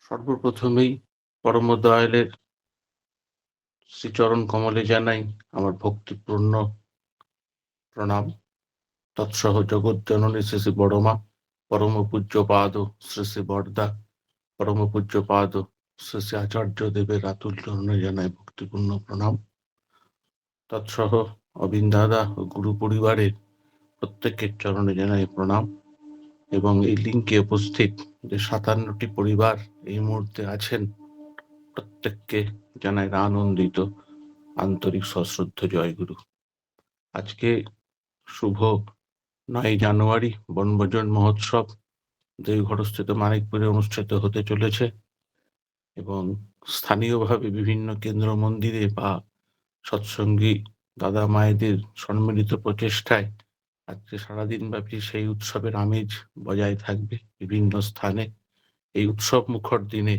সর্বপ্রথমেই পরম দয়ালের শ্রীচরণ কমলে জানাই আমার ভক্তিপূর্ণ প্রণাম। তৎসহ জগৎজননী শ্রী শ্রী বড়মা, পরম পূজ্য পাদ শ্রী শ্রী বরদা, পরম পূজ্য পাদ শ্রী শ্রী আচার্য দেবের আতুল চরণে জানাই ভক্তিপূর্ণ প্রণাম। তৎসহ অবিন্দাদা ও গুরু পরিবারের প্রত্যেকের চরণে জানাই প্রণাম। এবং এই লিঙ্কে উপস্থিত যে 57টি পরিবার এই মুহূর্তে আছেন, প্রত্যেককে জানাই আনন্দিত আন্তরিক সশ্রদ্ধ জয়গুরু। আজকে শুভ 9 জানুয়ারি বনভোজন মহোৎসব দেওঘরস্থিত মানিকপুরে অনুষ্ঠিত হতে চলেছে এবং স্থানীয়ভাবে বিভিন্ন কেন্দ্র মন্দিরে বা সৎসঙ্গী দাদা মায়েদের সম্মিলিত প্রচেষ্টায় আজকে সারাদিন ব্যাপী সেই উৎসবের আমেজ বজায় থাকবে বিভিন্ন স্থানে। এই উৎসব মুখর দিনে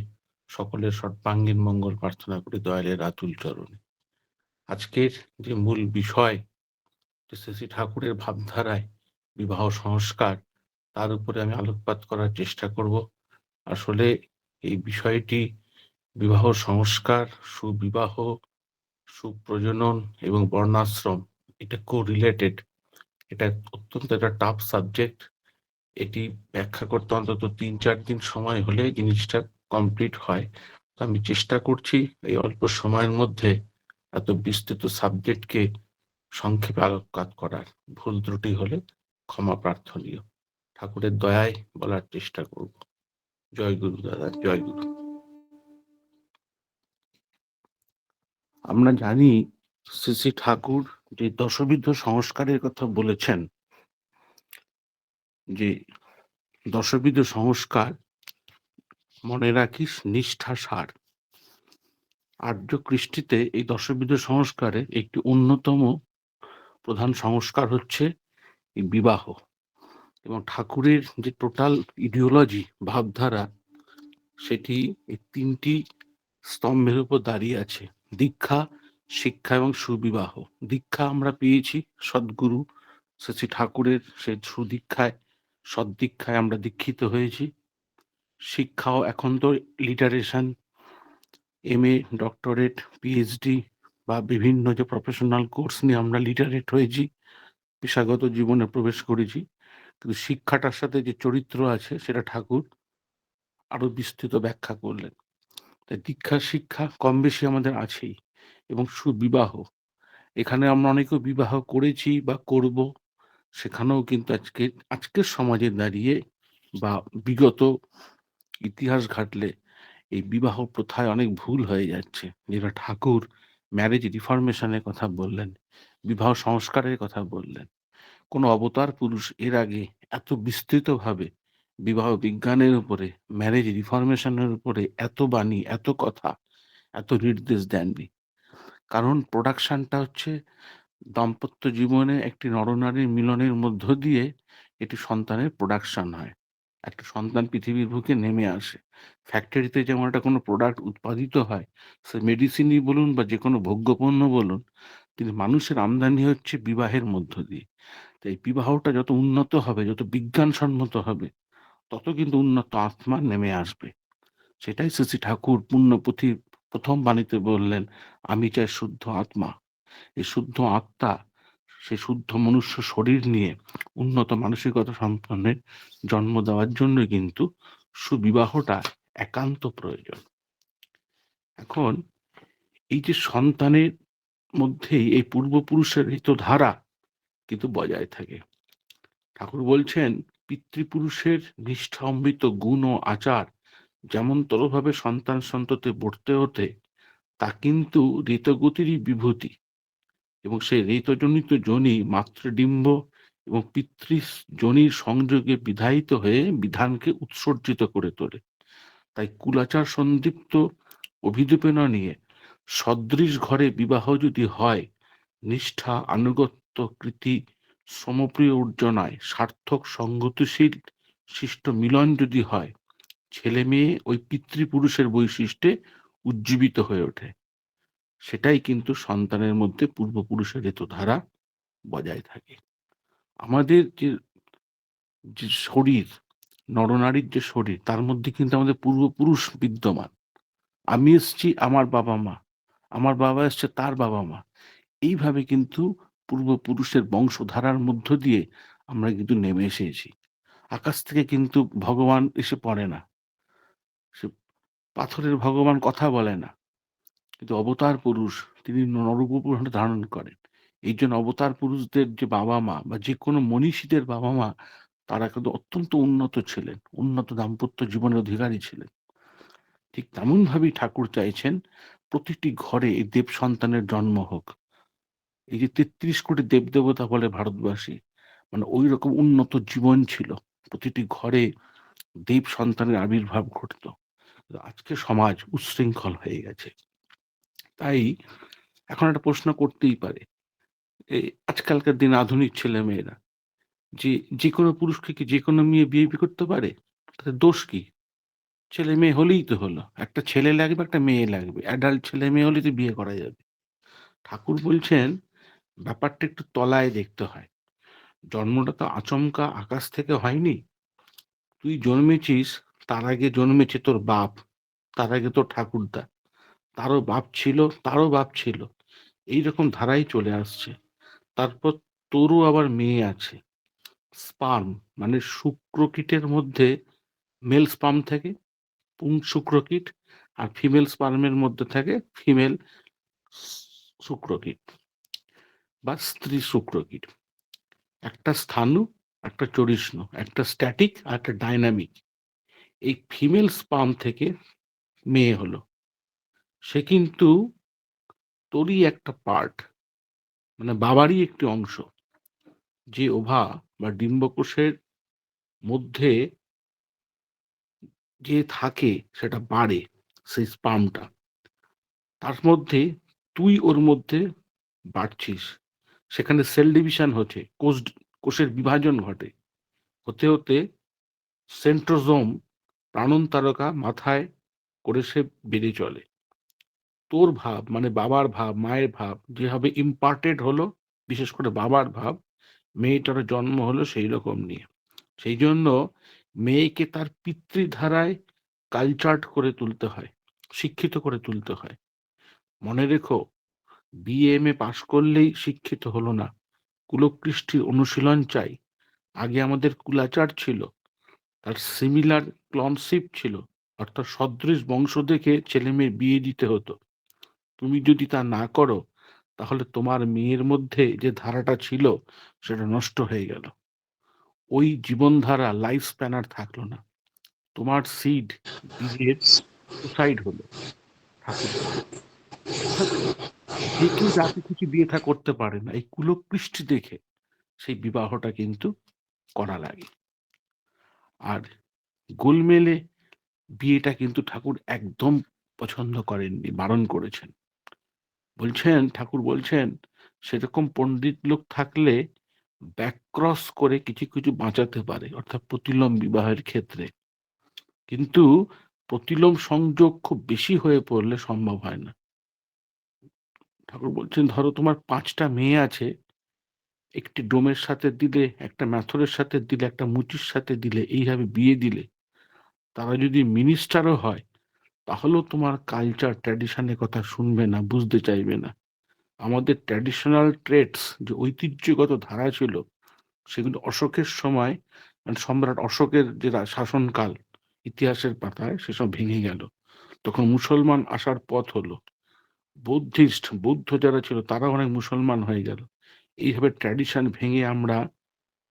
সকলের সর্বাঙ্গীন মঙ্গল প্রার্থনা করি দয়ালের আতুল চরণে। আজকের যে মূল বিষয়, শ্রী শ্রী ঠাকুরের ভাবধারায় বিবাহ সংস্কার, তার উপরে আমি আলোকপাত করার চেষ্টা করব। আসলে এই বিষয়টি বিবাহ সংস্কার, সুবিবাহ, সুপ্রজনন এবং বর্ণাশ্রম, এটা কো-রিলেটেড। এটা অত্যন্ত একটা টাফ সাবজেক্ট। এটি ব্যাখ্যা করতে অন্তত 3-4 দিন সময় হলে জিনিসটা কমপ্লিট হয়। তো আমি চেষ্টা করছি এই অল্প সময়ের মধ্যে এত বিস্তৃত সাবজেক্টকে সংক্ষেপে আলোকপাত করার। ভুল ত্রুটি হলে ক্ষমা প্রার্থনীয়। ঠাকুরের দয়ায় বলার চেষ্টা করব। জয় গুরু দাদা, জয় গুরু। আমরা জানি শ্রী শ্রী ঠাকুর যে দশবিধ সংস্কারের কথা বলেছেন, যে দশবিধ সংস্কার মনে রাখিস নিষ্ঠা সার। আর্য কৃষ্টিতে এই দশবিধ সংস্কারে একটি অন্যতম প্রধান সংস্কার হচ্ছে এই বিবাহ। এবং ঠাকুরের যে টোটাল ইডিওলজি, ভাবধারা, সেটি এই 3টি স্তম্ভের উপর দাঁড়িয়ে আছে: দীক্ষা, শিক্ষা এবং সুবিবাহ। দীক্ষা আমরা পেয়েছি সদ্গুরু শ্রী শ্রী ঠাকুরের সেই সুদীক্ষায়, সদ্দীক্ষায় আমরা দীক্ষিত হয়েছি। শিক্ষাও এখন তো লিটারেশন, MA, ডক্টরেট, PhD বা বিভিন্ন যে প্রফেশনাল কোর্স নিয়ে আমরা লিটারেট হয়েছি, পেশাগত জীবনে প্রবেশ করেছি। কিন্তু শিক্ষাটার সাথে যে চরিত্র আছে সেটা ঠাকুর আরো বিস্তৃত ব্যাখ্যা করলেন। তাই দীক্ষা শিক্ষা কম বেশি আমাদের আছেই। এবং সুবিবাহ, এখানে আমরা অনেকেও বিবাহ করেছি বা করব, সেখানেও কিন্তু আজকের সমাজে দাঁড়িয়ে বা বিগত ইতিহাস ঘাটলে এই বিবাহ প্রথায় অনেক ভুল হয়ে যাচ্ছে। যেটা ঠাকুর ম্যারেজ রিফরমেশনের কথা বললেন, বিবাহ সংস্কারের কথা বললেন। কোনো অবতার পুরুষ এর আগে এত বিস্তৃতভাবে বিবাহ বিজ্ঞানের উপরে, ম্যারেজ রিফরমেশনের উপরে এত বাণী, এত কথা, এত নির্দেশ দেননি। কারণ প্রোডাকশনটা হচ্ছে দাম্পত্য জীবনে একটি নরনারীর মিলনের মধ্য দিয়ে এটি সন্তানের প্রোডাকশন হয়। একটা সন্তান পৃথিবীর বুকে নেমে আসে। ফ্যাক্টরিতে যেমন একটা কোনো প্রোডাক্ট উৎপাদিত হয়, সে মেডিসিনই বলুন বা যে কোনো ভোগ্যপণ্য বলুন, কিন্তু মানুষের আমদানি হচ্ছে বিবাহের মধ্য দিয়ে। তাই বিবাহটা যত উন্নত হবে, যত বিজ্ঞানসম্মত হবে, তত কিন্তু উন্নত আত্মা নেমে আসবে। সেটাই শ্রী শ্রী ঠাকুর পুণ্যপুঁথি প্রথম বাণীতে বললেন, আমি চাই শুদ্ধ আত্মা। এই শুদ্ধ আত্মা, সে শুদ্ধ মনুষ্য শরীর নিয়ে উন্নত মানসিকতা সম্পন্নের জন্ম দেওয়ার জন্য কিন্তু সুবিবাহটা একান্ত প্রয়োজন। এখন এই যে সন্তানের মধ্যেই এই পূর্বপুরুষের ধারা কিন্তু বজায় থাকে। ঠাকুর বলছেন, পিতৃপুরুষের নিষ্ঠা অমৃত গুণ ও আচার যেমন তরভাবে সন্তান সন্ততে বর্তে ওঠে, তা কিন্তু ঋতগতিরই বিভূতি। এবং সেই ঋতজনিত যোনি মাতৃডিম্ব এবং পিতৃযোনির সংযোগে বিধায়িত হয়ে বিধানকে উৎসর্জিত করে তোলে। তাই কুলাচার সন্দীপ্ত অভিদীপনা নিয়ে সদৃশ ঘরে বিবাহ যদি হয়, নিষ্ঠা, আনুগত্য, কৃতি, সমপ্রিয় উর্জনায় সার্থক সঙ্গতিশীল শিষ্ট মিলন যদি হয়, ছেলে মেয়ে ওই পিতৃপুরুষের বৈশিষ্ট্যে উজ্জীবিত হয়ে ওঠে। সেটাই কিন্তু সন্তানের মধ্যে পূর্বপুরুষের ধারা বজায় থাকে। আমাদের যে শরীর, নরনারীর যে শরীর, তার মধ্যে কিন্তু আমাদের পূর্বপুরুষ বিদ্যমান। আমি এসছি, আমার বাবা মা, আমার বাবা এসছে, তার বাবা মা। এইভাবে কিন্তু পূর্বপুরুষের বংশধারার মধ্য দিয়ে আমরা কিন্তু নেমে এসেছি। আকাশ থেকে কিন্তু ভগবান এসে পড়ে না। সে পাথরের ভগবান কথা বলে না। কিন্তু অবতার পুরুষ তিনি নররূপ ধারণ করেন। এই জন্য অবতার পুরুষদের যে বাবা মা বা যে কোনো মনীষীদের বাবা মা, তারা কিন্তু অত্যন্ত উন্নত ছিলেন, উন্নত দাম্পত্য জীবনের অধিকারী ছিলেন। ঠিক তেমন ভাবেই ঠাকুর চাইছেন প্রতিটি ঘরে এই দেব সন্তানের জন্ম হোক। এই যে ৩৩ কোটি দেবদেবতা বলে ভারতবাসী, মানে ওই রকম উন্নত জীবন ছিল। প্রতিটি ঘরে দেব সন্তানের আবির্ভাব ঘটতো। আজকে সমাজ উচ্ছৃঙ্খল হয়ে গেছে। তাই এখন একটা প্রশ্ন করতেই পারে, এই আজকালকার দিনে আধুনিক ছেলেমেয়েরা যে যেকোনো পুরুষকে কি যেকোনো মেয়ে বিয়ে করতে পারে? তাতে দোষ কি? ছেলে মেয়ে হলেই তো হলো। একটা ছেলে লাগবে, একটা মেয়ে লাগবে। অ্যাডাল্ট ছেলে মেয়ে হলেই তো বিয়ে করা যাবে। ঠাকুর বলছেন ব্যাপারটা একটু তলায় দেখতে হয়। জন্মটা তো আচমকা আকাশ থেকে হয়নি। তুই জন্মেছিস, তার আগে জন্মেছে তোর বাপ, তার আগে তোর ঠাকুরদা, তারও বাপ ছিল, তারও বাপ ছিল। এইরকম ধারাই চলে আসছে। তারপর তোরও আবার মেয়ে আছে। স্পার্ম মানে শুক্রকীটের মধ্যে মেল স্পার্ম থাকে, পুংশুক্রকীট, আর ফিমেল স্পার্মের মধ্যে থাকে ফিমেল শুক্রকীট বা স্ত্রী শুক্রকীট। একটা স্থাণু, একটা চরিষ্ণু, একটা স্ট্যাটিক আর একটা ডাইনামিক। এই ফিমেল স্পার্ম থেকে মেয়ে হলো। সে কিন্তু তোরই একটা পার্ট, মানে বাবারই একটি অংশ। যে ওভা বা ডিম্বকোষের মধ্যে যে থাকে সেটা বাড়ে, সেই স্পার্মটা। তার মধ্যে তুই ওর মধ্যে বাড়ছিস। সেখানে সেল ডিভিশন হচ্ছে, কোষের বিভাজন ঘটে। হতে হতে সেন্ট্রোজোম, প্রাণন তারকা মাথায় করে সে বেড়ে চলে। তোর ভাব মানে বাবার ভাব, মায়ের ভাব যেভাবে ইম্পার্টেড হলো, বিশেষ করে বাবার ভাব, মেয়েটার জন্ম হলো সেই রকম নিয়ে। সেই জন্য মেয়েকে তার পিতৃধারায় কালচার্ড করে তুলতে হয়, শিক্ষিত করে তুলতে হয়। মনে রেখো, বিএমএ পাশ করলেই শিক্ষিত হলো না। কুলকৃষ্টির অনুশীলন চাই। আগে আমাদের কুলাচার ছিল, তার সিমিলার ক্লনশিপ ছিল, অর্থাৎ সদৃশ বংশ দেখে ছেলে মেয়ের বিয়ে দিতে হতো। তুমি যদি তা না করো, তাহলে তোমার মেয়ের মধ্যে যে ধারাটা ছিল সেটা নষ্ট হয়ে গেল। ওই জীবনধারা লাইফ স্প্যান আর থাকলো না। তোমার সিড বীজের সুসাইড হলো, ঠাকুর বলে। অর্থাৎ যে কেউ যাকে খুশি বিয়ে থা করতে পারে না, এই কুলকৃষ্টি দেখে সেই বিবাহটা কিন্তু করা লাগে। আর গোলমেলে বিয়েটা কিন্তু ঠাকুর একদম পছন্দ করেননি, বারণ করেছেন। ঠাকুর বলছেন সেরকম পণ্ডিত লোক থাকলে ব্যাকক্রস করে কিছু কিছু বাঁচাতে পারে, অর্থাৎ প্রতিলোম বিবাহের ক্ষেত্রে। কিন্তু প্রতিলোম সংযোগ খুব বেশি হয়ে পড়লে সম্ভব হয় না। ঠাকুর বলছেন ধরো তোমার 5টা মেয়ে আছে, একটি ডোমের সাথে দিলে, একটা ম্যাথরের সাথে দিলে, একটা মুচির সাথে দিলে, এইভাবে বিয়ে দিলে, তারা যদি মিনিস্টারও হয়, তাহলেও তোমার কালচার ট্র্যাডিশনের কথা শুনবে না, বুঝতে চাইবে না। আমাদের ট্র্যাডিশনাল ট্রেডস যে ঐতিহ্যগত ধারা ছিল, সেগুলো অশোকের সময়, মানে সম্রাট অশোকের যে শাসনকাল, ইতিহাসের পাতায় সেসব ভেঙে গেল। তখন মুসলমান আসার পথ হলো। বৌদ্ধ যারা ছিল তারা অনেক মুসলমান হয়ে গেল। এইভাবে ট্র্যাডিশন ভেঙে আমরা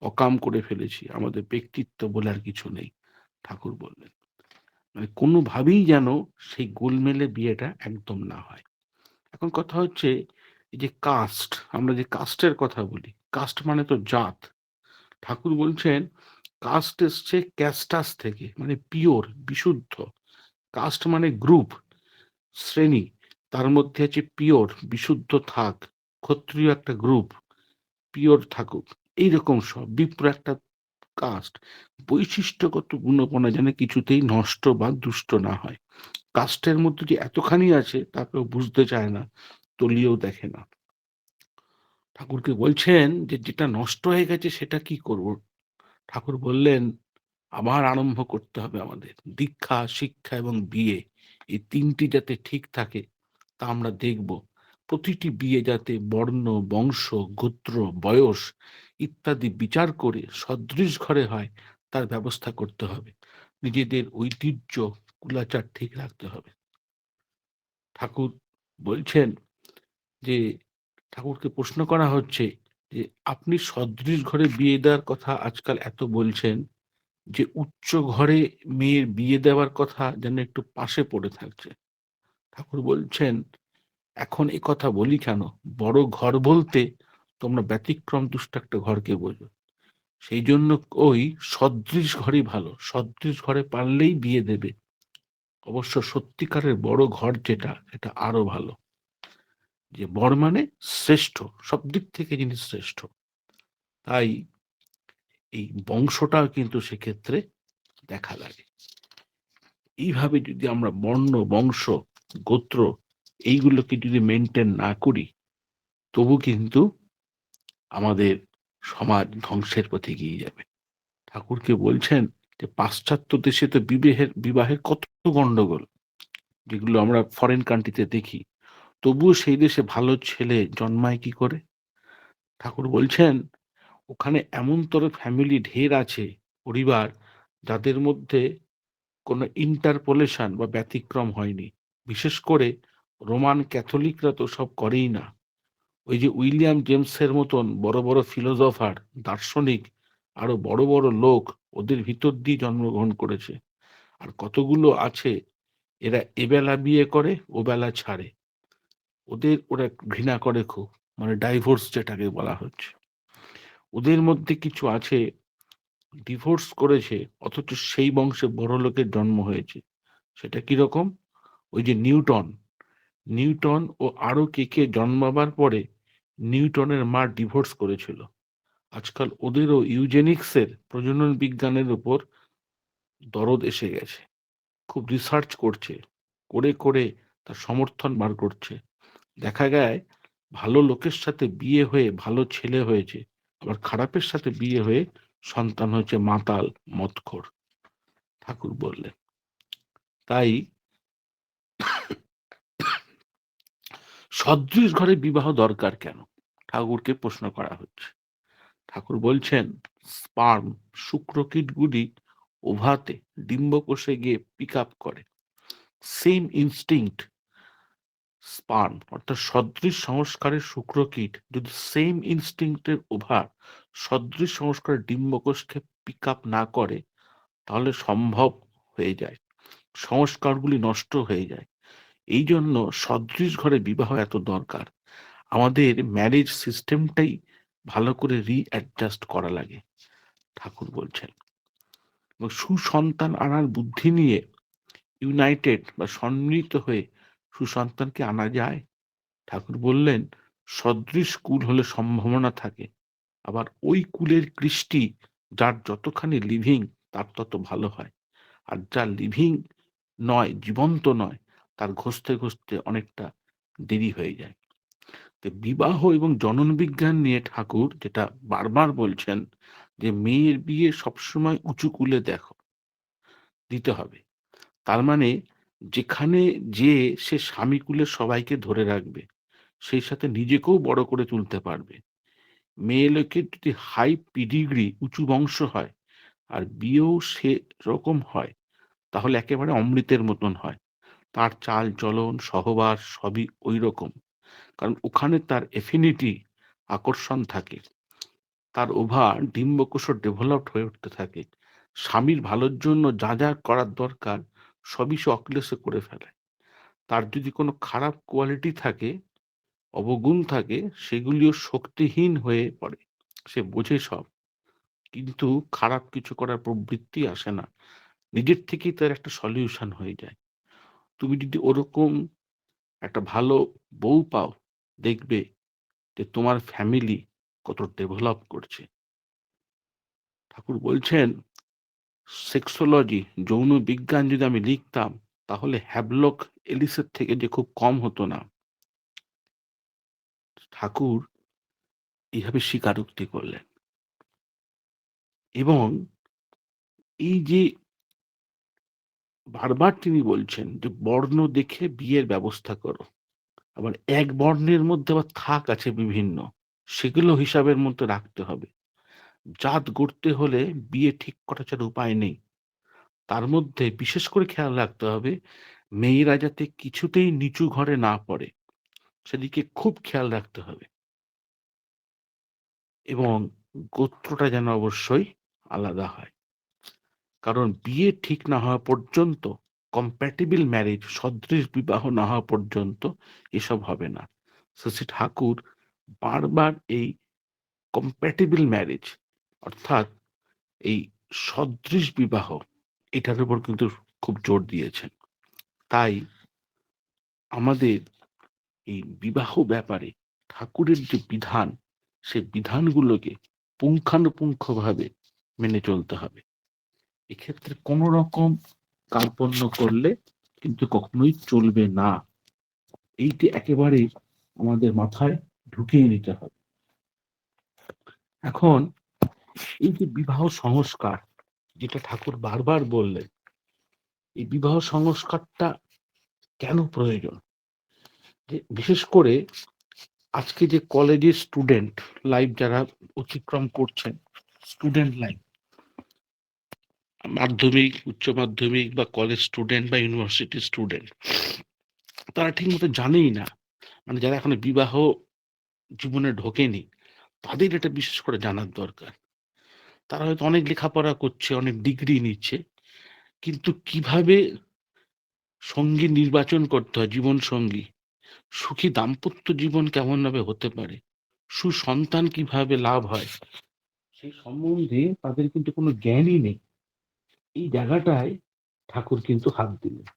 অকাম করে ফেলেছি। আমাদের ব্যক্তিত্ব বলে আর কিছু নেই, ঠাকুর বললেন। মানে কোনোভাবেই যেন সেই গোলমেলে বিয়েটা একদম না হয়। এখন কথা হচ্ছে, এই যে কাস্ট, আমরা যে কাস্টের কথা বলি, কাস্ট মানে তো জাত। ঠাকুর বলছেন কাস্ট এসছে ক্যাস্টাস থেকে, মানে পিওর, বিশুদ্ধ। কাস্ট মানে গ্রুপ, শ্রেণী। তার মধ্যে আছে পিওর, বিশুদ্ধ থাক। ক্ষত্রিয় একটা গ্রুপ, পিওর থাকুক। এইরকম সব বিপ্র একটা কাস্ট। বৈশিষ্ট্যগত গুণপনা যেন কিছুতেই নষ্ট বা দুষ্ট না হয়। কাস্টের মধ্যে যে এতখানি আছে তা কেউ বুঝতে চায় না, তলিয়েও দেখে না। ঠাকুরকে বলছেন যে যেটা নষ্ট হয়ে গেছে সেটা কি করব? ঠাকুর বললেন আবার আরম্ভ করতে হবে আমাদের। দীক্ষা, শিক্ষা এবং বিয়ে এই ৩ টি যাতে ঠিক থাকে তা আমরা দেখব। প্রতিটি বিয়ে যাতে বর্ণ, বংশ, গোত্র, বয়স ইত্যাদি বিচার করে সদৃশ ঘরে হয় তার ব্যবস্থা করতে হবে। নিজেদের ঐতিহ্য, কুলাচার ঠিক রাখতে হবে। ঠাকুর বলছেন যে ঠাকুরকে প্রশ্ন করা হচ্ছে যে, "আপনি সদৃশ ঘরে বিয়ে দেওয়ার কথা আজকাল এত বলছেন যে উচ্চ ঘরে মেয়ের বিয়ে দেওয়ার কথা যেন একটু পাশে পড়ে থাকছে।" ঠাকুর বলছেন, "এখন একথা বলি কেন? বড় ঘর বলতে তোমরা ব্যতিক্রম দুষ্ট একটা ঘরকে বোঝো। সেই জন্য ওই সদৃশ ঘরই ভালো। সদৃশ ঘরে পারলেই বিয়ে দেবে। অবশ্য সত্যিকারের বড় ঘর যেটা, সেটা আরো ভালো। যে বর মানে শ্রেষ্ঠ, সব দিক থেকে যিনি শ্রেষ্ঠ। তাই এই বংশটাও কিন্তু সেক্ষেত্রে দেখা লাগে। এইভাবে যদি আমরা বর্ণ, বংশ, গোত্র এইগুলোকে যদি মেইনটেইন না করি, তবু কিন্তু আমাদের সমাজ ধ্বংসের পথে এগিয়ে যাবে। ঠাকুরকে বলছেন যে পাশ্চাত্য দেশে তো বিবাহের কত গন্ডগোল, যেগুলো আমরা ফরেন কান্ট্রিতে দেখি। তবুও সেই দেশে ভালো ছেলে জন্মায় কি করে? ঠাকুর বলছেন ওখানে এমনতর ফ্যামিলি ঢের আছে, পরিবার যাদের মধ্যে কোনো ইন্টারপোলেশন বা ব্যতিক্রম হয়নি। বিশেষ করে রোমান ক্যাথলিকরা তো সব করেই না। ওই যে উইলিয়াম জেমসের মতন বড় বড় ফিলোজফার, দার্শনিক, আরো বড় বড় লোক ওদের ভিতর দিয়ে জন্মগ্রহণ করেছে। আর কতগুলো আছে এরা এবেলা বিয়ে করে ওবেলা ছাড়ে। ওরা ঘৃণা করে খুব, মানে ডাইভোর্স যেটাকে বলা হচ্ছে। ওদের মধ্যে কিছু আছে ডিভোর্স করেছে অথচ সেই বংশে বড় লোকের জন্ম হয়েছে। সেটা কিরকম? ওই যে নিউটন ও আরো কে জন্মাবার পরে নিউটনের মা ডিভোর্স করেছিল। আজকাল ওদেরও ইউজেনিক্সের, প্রজনন বিজ্ঞানের উপর দরদ এসে গেছে। খুব রিসার্চ করছে, করে তার সমর্থন বার করছে। দেখা যায় ভালো লোকের সাথে বিয়ে হয়ে ভালো ছেলে হয়েছে, আবার খারাপের সাথে বিয়ে হয়ে সন্তান হয়েছে মাতাল, মদখোর। ঠাকুর বললেন তাই সদৃশ ঘরে বিবাহ দরকার কেন? ঠাকুরকে প্রশ্ন করা হচ্ছে। ঠাকুর বলছেন স্পার্ম, শুক্রকীটগুলি ওভাতে ডিম্বকোষে গিয়ে পিক আপ করে সেম ইনস্টিংক্ট। স্পার্ম অর্থাৎ সদৃশ সংস্কারের শুক্রকীট যদি সেম ইনস্টিংক্টের ওভার সদৃশ সংস্কারের ডিম্বকোষকে পিক আপ না করে, তাহলে সম্ভব হয়ে যায়, সংস্কারগুলি নষ্ট হয়ে যায়। এই জন্য সদৃশ ঘরে বিবাহ এত দরকার। আমাদের ম্যারেজ সিস্টেমটাই ভালো করে রিঅ্যাডজাস্ট করা লাগে, ঠাকুর বলছেন। এবং সুসন্তান আনার বুদ্ধি নিয়ে ইউনাইটেড বা সম্মিলিত হয়ে সুসন্তানকে আনা যায়। ঠাকুর বললেন সদৃশ কুল হলে সম্ভাবনা থাকে, আবার ওই কুলের কৃষ্টি যার যতখানি লিভিং তার তত ভালো হয়, আর যা লিভিং নয়, জীবন্ত নয়, তার ঘষতে ঘষতে অনেকটা দেরি হয়ে যায়। তো বিবাহ এবং জনন বিজ্ঞান নিয়ে ঠাকুর যেটা বারবার বলছেন যে মেয়ের বিয়ে সবসময় উঁচু কুলে দিতে হবে। তার মানে যেখানে যে সে স্বামী কুলের সবাইকে ধরে রাখবে, সেই সাথে নিজেকেও বড় করে তুলতে পারবে। মেয়ে লোকের যদি হাই পিডিগ্রি উঁচু বংশ হয় আর বিয়েও সেরকম হয়, তাহলে একেবারে অমৃতের মতন হয়। তার চাল চলন সহবাস সবই ওই রকম। কারণ ওখানে তার এফিনিটি, আকর্ষণ থাকে। তার ওভার ডিম্বকোষ ডেভেলপড হয়ে উঠতে থাকে। স্বামীর ভালোর জন্য যা যা করার দরকার সবই সে অক্লেশে করে ফেলে। তার যদি কোনো খারাপ কোয়ালিটি থাকে, অবগুণ থাকে, সেগুলিও শক্তিহীন হয়ে পড়ে। সে বোঝে সব, কিন্তু খারাপ কিছু করার প্রবৃত্তি আসে না। নিজের থেকেই তার একটা সলিউশন হয়ে যায়। তুমি যদি ওরকম একটা ভালো বউ পাও, দেখবে যে তোমার ফ্যামিলি কত ডেভেলপ করছে। ঠাকুর বলছেন সেক্সোলজি, যৌন বিজ্ঞান যদি আমি লিখতাম, তাহলে হ্যাভলক এলিসের থেকে যে খুব কম হতো না। ঠাকুর এইভাবে স্বীকারোক্তি করলেন এবং এই যে বারবার তিনি বলছেন যে বর্ণ দেখে বিয়ের ব্যবস্থা করো, আবার এক বর্ণের মধ্যে আবার থাক আছে বিভিন্ন, সেগুলো হিসাবের মধ্যে রাখতে হবে। জাত গড়তে হলে বিয়ে ঠিক করা ছাড়া উপায় নেই। তার মধ্যে বিশেষ করে খেয়াল রাখতে হবে মেয়েরা যাতে কিছুতেই নিচু ঘরে না পড়ে, সেদিকে খুব খেয়াল রাখতে হবে। এবং গোত্রটা যেন অবশ্যই আলাদা হয়, কারণ বিয়ে ঠিক না হওয়া পর্যন্ত, কম্প্যাটিবল ম্যারেজ, সদৃশ বিবাহ না হওয়া পর্যন্ত এসব হবে না। শ্রী ঠাকুর বারবার এই কম্প্যাটিবল ম্যারেজ, অর্থাৎ এই সদৃশ বিবাহ, এটার উপর কিন্তু খুব জোর দিয়েছেন। তাই আমাদের এই বিবাহ ব্যাপারে ঠাকুরের যে বিধান, সেই বিধানগুলোকে পুঙ্খানুপুঙ্খভাবে মেনে চলতে হবে। এক্ষেত্রে কোনো রকম কার্পণ্য করলে কিন্তু কখনোই চলবে না। এইটি একেবারে আমাদের মাথায় ঢুকিয়ে নিতে হবে। এখন এই যে বিবাহ সংস্কার, যেটা ঠাকুর বারবার বললেন, এই বিবাহ সংস্কারটা কেন প্রয়োজন? যে বিশেষ করে আজকে যে কলেজের স্টুডেন্ট লাইফ যারা অতিক্রম করছেন, স্টুডেন্ট লাইফ, মাধ্যমিক, উচ্চ মাধ্যমিক বা কলেজ স্টুডেন্ট বা ইউনিভার্সিটি স্টুডেন্ট, তারা ঠিক মতো জানেই না, মানে যারা এখনো বিবাহ জীবনে ঢোকেনি, তাদের এটা বিশেষ করে জানার দরকার। তারা হয়তো অনেক লেখাপড়া করছে, অনেক ডিগ্রি নিচ্ছে, কিন্তু কিভাবে সঙ্গী নির্বাচন করতে হয়, জীবন সঙ্গী, সুখী দাম্পত্য জীবন কেমন ভাবে হতে পারে, সুসন্তান কিভাবে লাভ হয়, সেই সম্বন্ধে তাদের কিন্তু কোনো জ্ঞানই নেই। এই জায়গাটায় ঠাকুর কিন্তু হাত দিলেন।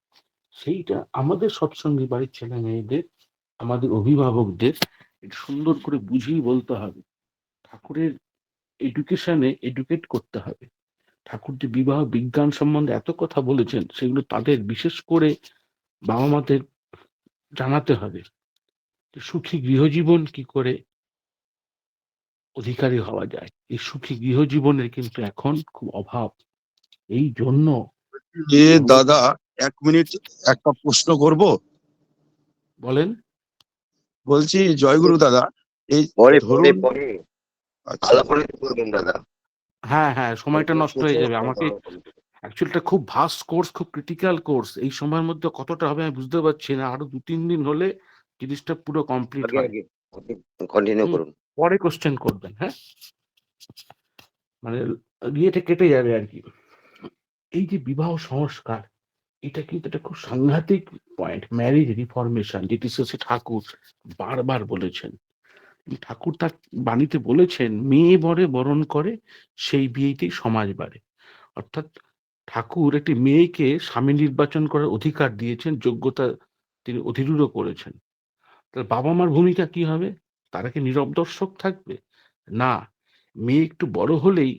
সেইটা আমাদের সৎসঙ্গী বাড়ির ছেলে মেয়েদের, আমাদের অভিভাবকদের এটা সুন্দর করে বুঝিয়ে বলতে হবে। ঠাকুরের এডুকেশনে এডুকেট করতে হবে। ঠাকুর যে বিবাহ বিজ্ঞান সম্বন্ধে এত কথা বলেছেন, সেগুলো তাদের বিশেষ করে বাবা মাদের জানাতে হবে। সুখী গৃহজীবন কি করে অধিকারী হওয়া যায়, এই সুখী গৃহজীবনের কিন্তু এখন খুব অভাব। এই জন্য দাদা 1 মিনিট, একটা প্রশ্ন করব। বলেন। বলছি জয়গুরু দাদা, এই ধরুন, আচ্ছা হ্যাঁ হ্যাঁ, সময়টা নষ্ট হয়ে যাবে। আমাকে অ্যাকচুয়ালি খুব ভাস্ট কোর্স, খুব ক্রিটিক্যাল কোর্স, এই সময়ের মধ্যে কতটা হবে আমি বুঝতে পারছি না। আরো 2-3 দিন হলে জিনিসটা পুরো কমপ্লিট হয়। কন্টিনিউ করুন। পরে কোশ্চেন করবেন, হ্যাঁ, মানে ইয়েটা কেটে যাবে আর কি। এই যে বিবাহ সংস্কার, এটা কিন্তু একটা খুব সাংঘাতিক পয়েন্ট, ম্যারেজ রিফরমেশন, যেটি শ্রী ঠাকুর বারবার বলেছেন। ঠাকুর তার বাণীতে বলেছেন, মেয়ে বরে বরণ করে সেই বিয়েতেই সমাজ বাড়ে। অর্থাৎ ঠাকুর একটি মেয়েকে স্বামী নির্বাচন করার অধিকার দিয়েছেন, যোগ্যতা তিনি অধিরূঢ় করেছেন। তাহলে বাবা মার ভূমিকা কি হবে? তারা কি নীরব দর্শক থাকবে? না, মেয়ে একটু বড় হলেই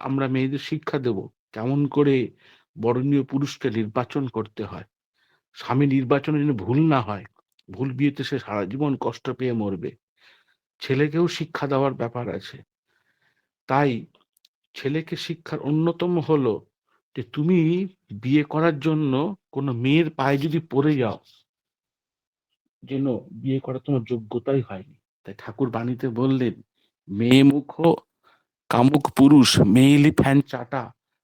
আমরা মেয়েদের শিক্ষা দেব কেমন করে বরণীয় পুরুষকে নির্বাচন করতে হয়, স্বামী নির্বাচনে যেন ভুল না হয়, ভুল বিয়েতে সে সারা জীবন কষ্ট পেয়ে মরবে। ছেলেকেও শিক্ষা দেওয়ার ব্যাপার আছে। তাই ছেলেকে শিক্ষার অন্যতম হলো যে তুমি বিয়ে করার জন্য কোনো মেয়ের পায়ে যদি পড়ে যাও, যেন বিয়ে করা তোমার যোগ্যতাই হয়নি। তাই ঠাকুর বাণীতে বললেন, মেয়ে মুখ কামুক পুরুষ, মেয়েলি ফ্যান চাটা,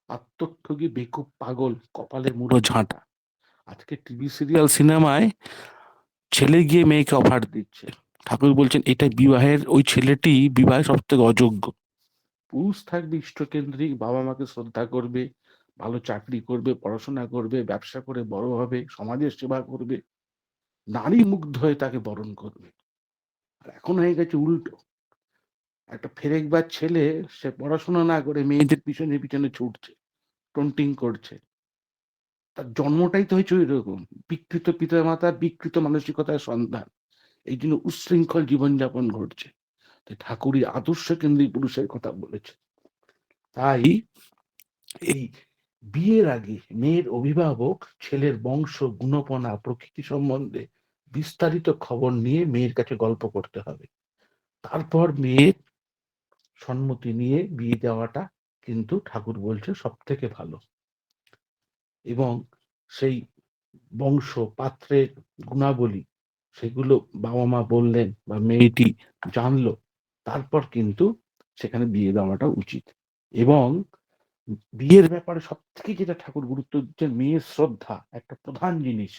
আত্মঠগী বেকুব পাগল, কপালে মুড়ো ঝাঁটা। আজকে টিভি সিরিয়াল সিনেমায় ছেলে গিয়ে মেয়েকে অফার দিচ্ছে। ঠাকুর বলছেন এটা বিবাহের, ওই ছেলেটি বিবাহে সব থেকে অযোগ্য। পুরুষ থাকবে ইষ্টকেন্দ্রিক, বাবা মাকে শ্রদ্ধা করবে, ভালো চাকরি করবে, পড়াশোনা করবে, ব্যবসা করে বড় হবে, সমাজের সেবা করবে, নারী মুগ্ধ হয়ে তাকে বরণ করবে। আর এখন হয়ে গেছে উল্টো, একটা ফেরেকবাজ ছেলে, সে পড়াশোনা না করে মেয়েদের পিছনে পিছনে ছুটছে, টন্টিং করছে। তার জন্মটাই তো হয়েছে ওই রকম, বিকৃত পিতা মাতা, বিকৃত মানসিকতার সন্ধান। এই জন্য উচ্ছৃঙ্খল জীবনযাপন ঘটছে। তাই ঠাকুরই আদর্শ কেন্দ্রিক পুরুষের কথা বলেছে। তাই এই বিয়ের আগে মেয়ের অভিভাবক ছেলের বংশ, গুণপনা, প্রকৃতি সম্বন্ধে বিস্তারিত খবর নিয়ে মেয়ের কাছে গল্প করতে হবে। তারপর মেয়ের সম্মতি নিয়ে বিয়ে দেওয়াটা কিন্তু ঠাকুর বলছে সব থেকে ভালো। এবং সেই বংশ পাত্রের গুণাবলী সেগুলো বাবা মা বললেন বা মেয়েটি জানলো, তারপর কিন্তু সেখানে বিয়ে দেওয়াটা উচিত। এবং বিয়ের ব্যাপারে সব থেকে যেটা ঠাকুর গুরুত্ব দিচ্ছেন, মেয়ের শ্রদ্ধা একটা প্রধান জিনিস।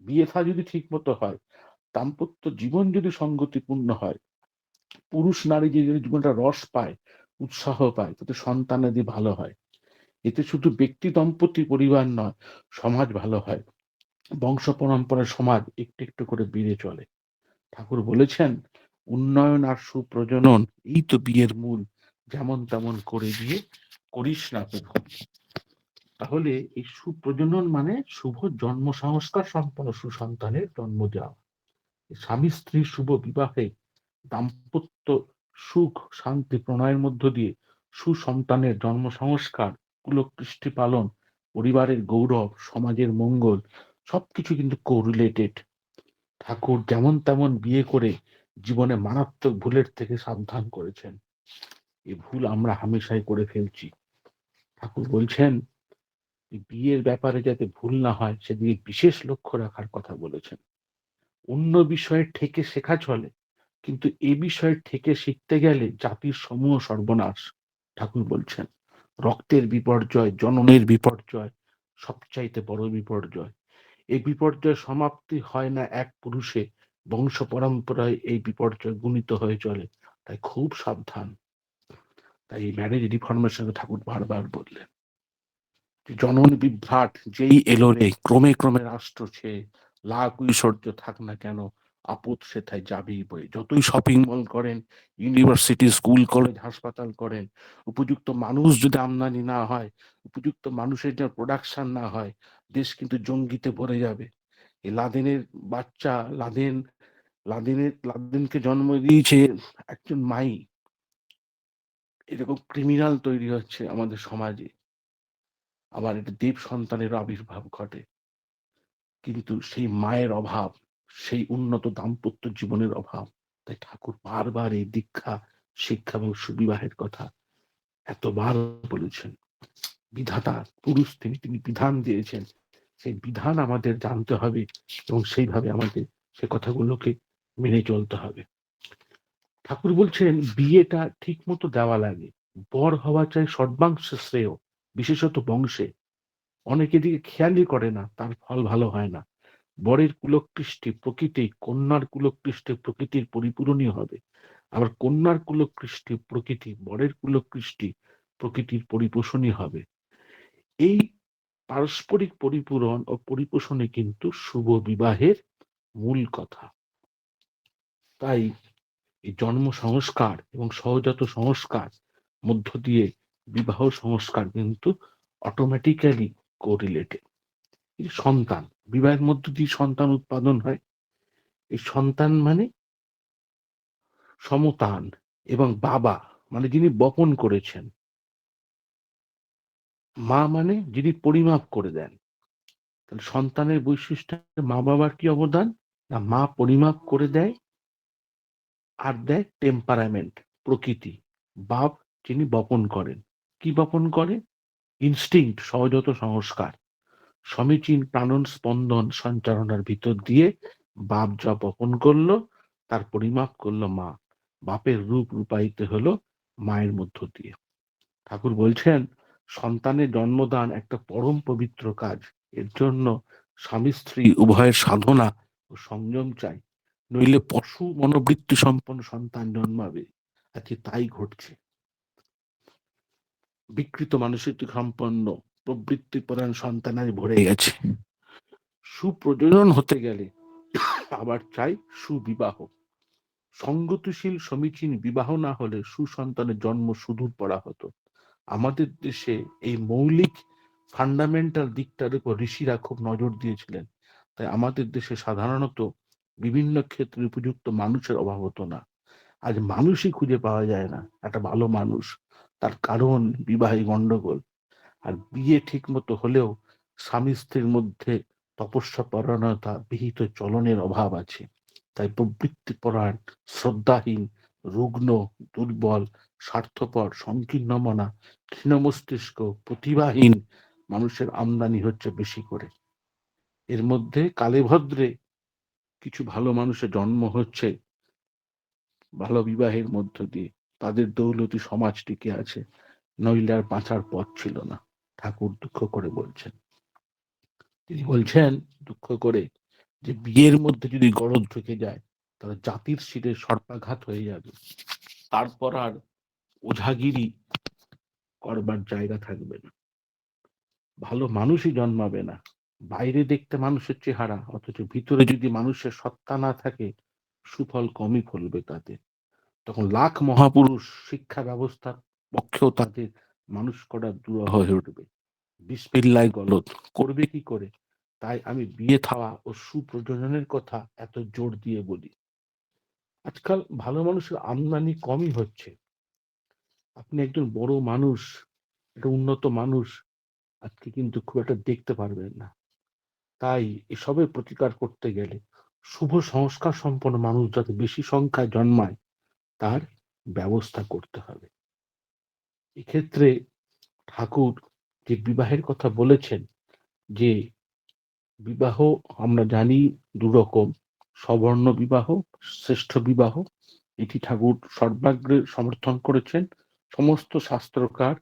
বিয়ে থা যদি ঠিক মতো হয়, দাম্পত্য জীবন যদি সঙ্গতিপূর্ণ হয়, পুরুষ নারী যে জীবনটা রস পায়, উৎসাহ পায়, তাতে সন্তানাদি ভালো হয়। এতে শুধু ব্যক্তি দম্পতি পরিবার নয়, সমাজ ভালো হয়, বংশ পরম্পরা সমাজ একটু একটু করে বেড়ে চলে। ঠাকুর বলেছেন, উন্নয়ন আর সুপ্রজনন এই তো বিয়ের মূল, যেমন তেমন করে দিয়ে করিস না প্রভু। তাহলে এই সুপ্রজনন মানে শুভ জন্ম সংস্কার সম্পন্ন সুসন্তানের জন্ম দেওয়া। স্বামী স্ত্রীর শুভ বিবাহে দাম্পত্য সুখ শান্তি প্রণয়ের মধ্য দিয়ে সুসন্তানের জন্ম সংস্কার, কুলকৃষ্টি পালন, পরিবারের গৌরব, সমাজের মঙ্গল সবকিছু কিন্তু কোরিলেটেড। ঠাকুর যেমন তেমন বিয়ে করে জীবনে মারাত্মক ভুলের থেকে সাবধান করেছেন। এই ভুল আমরা হামেশাই করে ফেলছি। ঠাকুর বলছেন বিয়ের ব্যাপারে যাতে ভুল না হয় সেদিকে বিশেষ লক্ষ্য রাখার কথা বলেছেন। অন্য বিষয়ে ঠেকে শেখা চলে, কিন্তু এ বিষয়ে ঠেকে শিখতে গেলে জাতির সমূহ সর্বনাশ। ঠাকুর বলছেন রক্তের বিপর্যয়, জননের বিপর্যয় সবচাইতে বড় বিপর্যয়। এই বিপর্যয় সমাপ্তি হয় না এক পুরুষে, বংশ পরম্পরায় এই বিপর্যয় গুণিত হয়ে চলে। তাই খুব সাবধান। তাই এই ম্যারেজ রিফরমেশনে ঠাকুর বারবার বললেন জনন বিভ্রাট যেই এলো রে, ক্রমে ক্রমে রাষ্ট্র ছেয়ে লাখ ঐশ্বর্য থাক না কেন, আপদ সেথায় যাবেই বই। যতই শপিং মল করেন, ইউনিভার্সিটি স্কুল কলেজ হাসপাতাল করেন, উপযুক্ত মানুষ যদি আমদানি না হয়, উপযুক্ত মানুষের যে প্রোডাকশন না হয়, দেশ কিন্তু জঙ্গিতে ভরে যাবে। এই লাদেনের বাচ্চা, লাদেনকে জন্ম দিয়েছে একজন মাই। এরকম ক্রিমিনাল তৈরি হচ্ছে আমাদের সমাজে। আবার এটা দেব সন্তানের আবির্ভাব ঘটে, কিন্তু সেই মায়ের অভাব, সেই উন্নত দাম্পত্য জীবনের অভাব। তাই ঠাকুর বারবার এই দীক্ষা, শিক্ষা এবং সুবিবাহের কথা এতবার বলেছেন। বিধাতা পুরুষ, তিনি বিধান দিয়েছেন, সেই বিধান আমাদের জানতে হবে এবং সেইভাবে আমাদের সে কথাগুলোকে মেনে চলতে হবে। ঠাকুর বলছেন বিয়েটা ঠিক মতো দেওয়া লাগে, বর হওয়া চাই সর্বাংশে শ্রেয়, বিশেষত বংশে। অনেকে দিকে খেয়ালই করে না, তার ফল ভালো হয় না। বরের কুলকৃষ্টি প্রকৃতি, কন্যার কুলকৃষ্টি প্রকৃতির পরিপূরণই হবে। আবার কন্যার কুলকৃষ্টি প্রকৃতি, বরের কুলকৃষ্টি প্রকৃতির পরিপোষণই হবে। এই পারস্পরিক পরিপূরণ ও পরিপোষণে কিন্তু শুভ বিবাহের মূল কথা। তাই এই জন্ম সংস্কার এবং সহজাত সংস্কার মধ্য দিয়ে বিবাহ সংস্কার কিন্তু অটোমেটিক্যালি কোরিলেটেড। সন্তান, বিবাহের মধ্য দিয়ে সন্তান উৎপাদন হয়। এই সন্তান মানে সমতান, এবং বাবা মানে যিনি বপন করেছেন, মা মানে যিনি পরিমাপ করে দেন। তাহলে সন্তানের বৈশিষ্ট্য, মা বাবার কি অবদান? না, মা পরিমাপ করে দেয় আর দেয় টেম্পারামেন্ট, প্রকৃতি। বাপ যিনি বপন করেন, কি বপন করে? ইনস্টিংক্ট, সহজাত সংস্কার, সমীচীন প্রাণন স্পন্দন সঞ্চারণার ভিতর দিয়ে বাপ যা বপন করলো তার পরিমাপ করলো মা। বাপের রূপ রূপায়িত হলো মায়ের মধ্য দিয়ে। ঠাকুর বলছেন সন্তানের জন্মদান একটা পরম পবিত্র কাজ। এর জন্য স্বামী স্ত্রী উভয়ের সাধনা ও সংযম চাই, নইলে পশু মনোবৃত্তি সম্পন্ন সন্তান জন্মাবে। আজকে তাই ঘটছে। বিকৃত মানসিক সম্পন্ন প্রবৃত্তি পরায়ণ সন্তান আজ ভরে গেছে। সুপ্রজনন হতে গেলে আবার চাই সুবিবাহ। সঙ্গতিশীল সমীচীন বিবাহ না হলে সুসন্তানের জন্ম সুদূর পড়া হতো। আমাদের দেশে এই মৌলিক ফান্ডামেন্টাল দিকটার উপর ঋষিরা খুব নজর দিয়েছিলেন। তাই আমাদের দেশে সাধারণত বিভিন্ন ক্ষেত্রে উপযুক্ত মানুষের অভাব হতো না। আজ মানুষই খুঁজে পাওয়া যায় না, একটা ভালো মানুষ। তার কারণ বিবাহে গন্ডগোল। আর বিয়ে ঠিক মতো হলেও স্বামী স্ত্রীর মধ্যে তপস্যা পরায়ণতা বিহিত চলনের অভাব আছে। তাই প্রবৃত্তি পরায়ণ, শ্রদ্ধাহীন, রুগ্ন, দুর্বল, স্বার্থপর, সংকীর্ণ মনা, ক্ষীণ মস্তিষ্ক, প্রতিভাহীন মানুষের আমদানি হচ্ছে বেশি করে। এর মধ্যে কালে ভদ্রে কিছু ভালো মানুষের জন্ম হচ্ছে ভালো বিবাহের মধ্য দিয়ে, তাদের দৌলতি সমাজ টিকে আছে, নইলে আর বাঁচার পথ ছিল না। ঠাকুর দুঃখ করে বলছেন, তিনি বলছেন দুঃখ করে যে বিয়ের মধ্যে যদি গরজ ঢুকে যায় তাহলে জাতির শিরে সর্পাঘাত হয়ে যাবে, তারপর আর ওঝাগিরি করবার জায়গা থাকবে না, ভালো মানুষই জন্মাবে না। বাইরে দেখতে মানুষের চেহারা, অথচ ভিতরে যদি মানুষের সত্তা না থাকে সুফল কমই ফলবে তাদের। তখন লাখ মহাপুরুষ শিক্ষা ব্যবস্থার পক্ষেও তাদের মানুষ করা দুরূহ হয়ে উঠবে। বিসমিল্লাহ গলত করবে কি করে? তাই আমি বিয়ে থাওয়া ও সুপ্রজননের কথা এত জোর দিয়ে বলি। আজকাল ভালো মানুষের আমদানি কমই হচ্ছে। আপনি একজন বড় মানুষ, একটা উন্নত মানুষ আজকে কিন্তু খুব একটা দেখতে পারবেন না। তাই এসবের প্রতিকার করতে গেলে শুভ সংস্কার সম্পন্ন মানুষ যাতে বেশি সংখ্যায় জন্মায় তার ব্যবস্থা করতে হবে। এক্ষেত্রে ঠাকুর যে বিবাহের কথা বলেছেন, যে বিবাহ আমরা জানি দুরকম, সবর্ণ বিবাহ, শ্রেষ্ঠ বিবাহ, এটি ঠাকুর সর্বাগ্রে সমর্থন করেছেন। সমস্ত শাস্ত্রকার,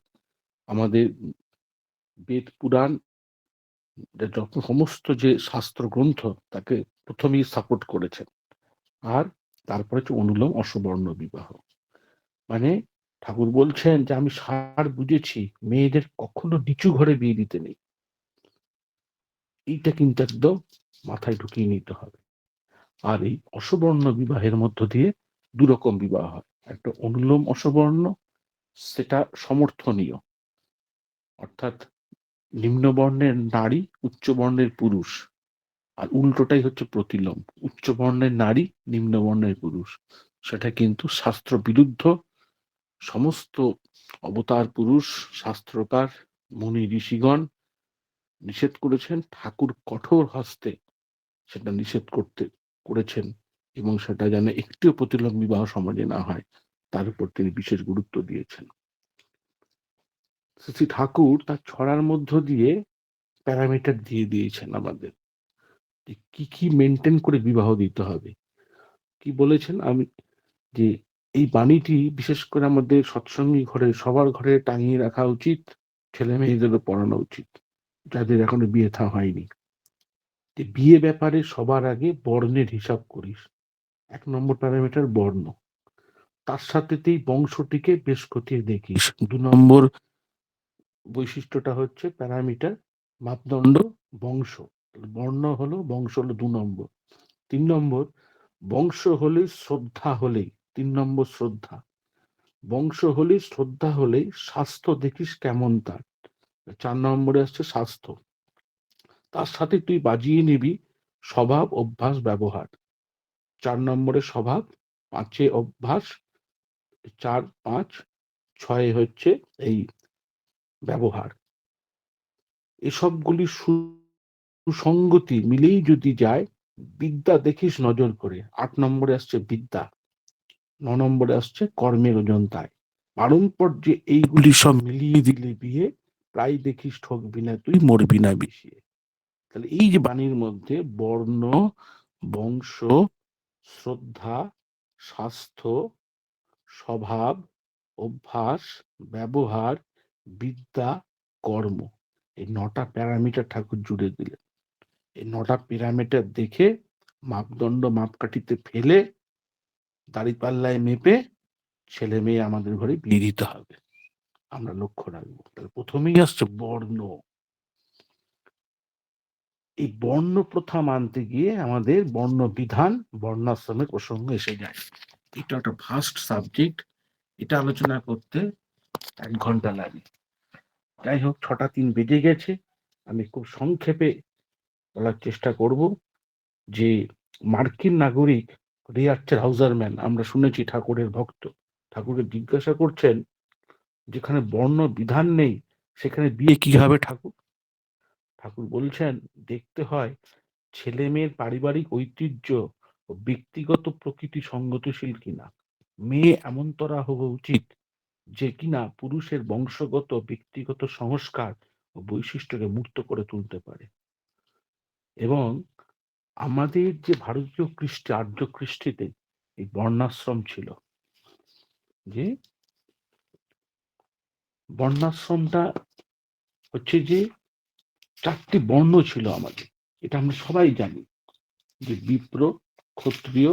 আমাদের বেদ পুরাণ, যত সমস্ত যে শাস্ত্র গ্রন্থ তাকে প্রথমেই সাপোর্ট করেছেন। আর তারপরে হচ্ছে অনুলোম অসবর্ণ বিবাহ। মানে ঠাকুর বলছেন যে আমি সার বুঝেছি, মেয়েদের কখনো নিচু ঘরে বিয়ে দিতে নেই। এইটা কিন্তু একদম মাথায় ঢুকিয়ে নিতে হবে। আর এই অসবর্ণ বিবাহের মধ্য দিয়ে দুরকম বিবাহ হয়, একটা অনুলোম অসবর্ণ, সেটা সমর্থনীয়, অর্থাৎ নিম্নবর্ণের নারী, উচ্চ বর্ণের পুরুষ। আর উল্টোটাই হচ্ছে প্রতিলোম, উচ্চ বর্ণের নারী, নিম্ন বর্ণের পুরুষ। সেটা কিন্তু শাস্ত্র বিরুদ্ধ। সমস্ত অবতার পুরুষ, শাস্ত্রকার, মুনি ঋষিগণ নিষেধ করেছেন, ঠাকুর কঠোর হস্তে সেটা নিষেধ করেছেন, এবং সেটা যেন একটিও প্রতিলোম বিবাহ সমাজে না হয় তার উপর তিনি বিশেষ গুরুত্ব দিয়েছেন। শ্রী ঠাকুর তার ছড়ার মধ্য দিয়ে প্যারামিটার দিয়ে দিয়েছেন আমাদের, যে কি কি মেনটেন করে বিবাহ দিতে হবে। কি বলেছেন, আমি যে এই বাণীটি বিশেষ করে আমাদের সৎসঙ্গী ঘরে, সবার ঘরে টাঙিয়ে রাখা উচিত, ছেলে মেয়েদেরও পড়ানো উচিত যাদের এখনো বিয়ে থা হয়নি। যে বিয়ে ব্যাপারে সবার আগে বর্ণের হিসাব করিস, 1 নম্বর প্যারামিটার বর্ণ, তার সাথেতেই বংশটিকে বেশ খতিয়ে দেখিস। 2 নম্বর বৈশিষ্ট্যটা হচ্ছে প্যারামিটার, মাপদণ্ড, বংশ। বর্ণ হলো, বংশ হলো 2 নম্বর। 3 নম্বর, বংশ হলেই শ্রদ্ধা হলেই, 3 নম্বর শ্রদ্ধা, বংশ হলেই শ্রদ্ধা হলেই স্বাস্থ্য দেখিস কেমন তার, 4 নম্বরে আসছে স্বাস্থ্য। তার সাথে তুই বাজিয়ে নিবি স্বভাব, অভ্যাস, ব্যবহার। 4 নম্বরে স্বভাব, 5-এ অভ্যাস, 4, 5, 6 হচ্ছে এই ব্যবহার। এসবগুলি সুসঙ্গতি মিলেই যদি যায়, বিদ্যা দেখিস নজর করে। 8 নম্বরে আসছে বিদ্যা, 9 নম্বরে আসছে কর্মের ওজন তাই। পারম্পর যে এইগুলি সব মিলিয়ে দিলে বিয়ে, প্রায় দেখিস ঠকবি না তুই, মরবি না বিষিয়ে। তাহলে এই যে বাণীর মধ্যে বর্ণ, বংশ, শ্রদ্ধা, স্বাস্থ্য, স্বভাব, অভ্যাস, ব্যবহার, বিদ্যা, কর্ম, এই 9টা প্যারামিটার ঠাকুর জুড়ে দিলেন। এই 9টা প্যারামিটার দেখে মাপদণ্ড মাপকাঠিতে ফেলে দাঁড়িপাল্লায় মেপে ছেলে মেয়ে আমাদের ঘরে বিয়ে দিতে হবে, আমরা লক্ষ্য রাখবো। তাহলে প্রথমেই আসছে বর্ণ। এই বর্ণ প্রথা মানতে গিয়ে আমাদের বর্ণ বিধান, বর্ণাশ্রমের প্রসঙ্গ এসে যায়। এটা একটা ভাস্ট সাবজেক্ট, এটা আলোচনা করতে 1 ঘন্টা লাগে। যাই হোক, 6টা 3 বেজে গেছে, আমি খুব সংক্ষেপে বলার চেষ্টা করব যে মার্কিন নাগরিক রিচার্ড হাউজারম্যান, আমরা শুনেছি ঠাকুরের ভক্ত, ঠাকুরকে জিজ্ঞাসা করছেন যেখানে বর্ণ বিধান নেই সেখানে বিয়ে কিভাবে ঠাকুর? ঠাকুর বলছেন দেখতে হয় ছেলে মেয়ের পারিবারিক ঐতিহ্য ও ব্যক্তিগত প্রকৃতি সঙ্গতিশীল কিনা। মেয়ে এমন তরা হওয়া উচিত যে কিনা পুরুষের বংশগত ব্যক্তিগত সংস্কার ও বৈশিষ্ট্যকে মূর্ত করে তুলতে পারে। এবং আমাদের যে ভারতীয় কৃষ্টি, আর্য কৃষ্টিতে এই বর্ণাশ্রম ছিল, যে বর্ণাশ্রমটা হচ্ছে যে 4টি বর্ণ ছিল আমাদের। এটা আমরা সবাই জানি, যে বিপ্র, ক্ষত্রিয়,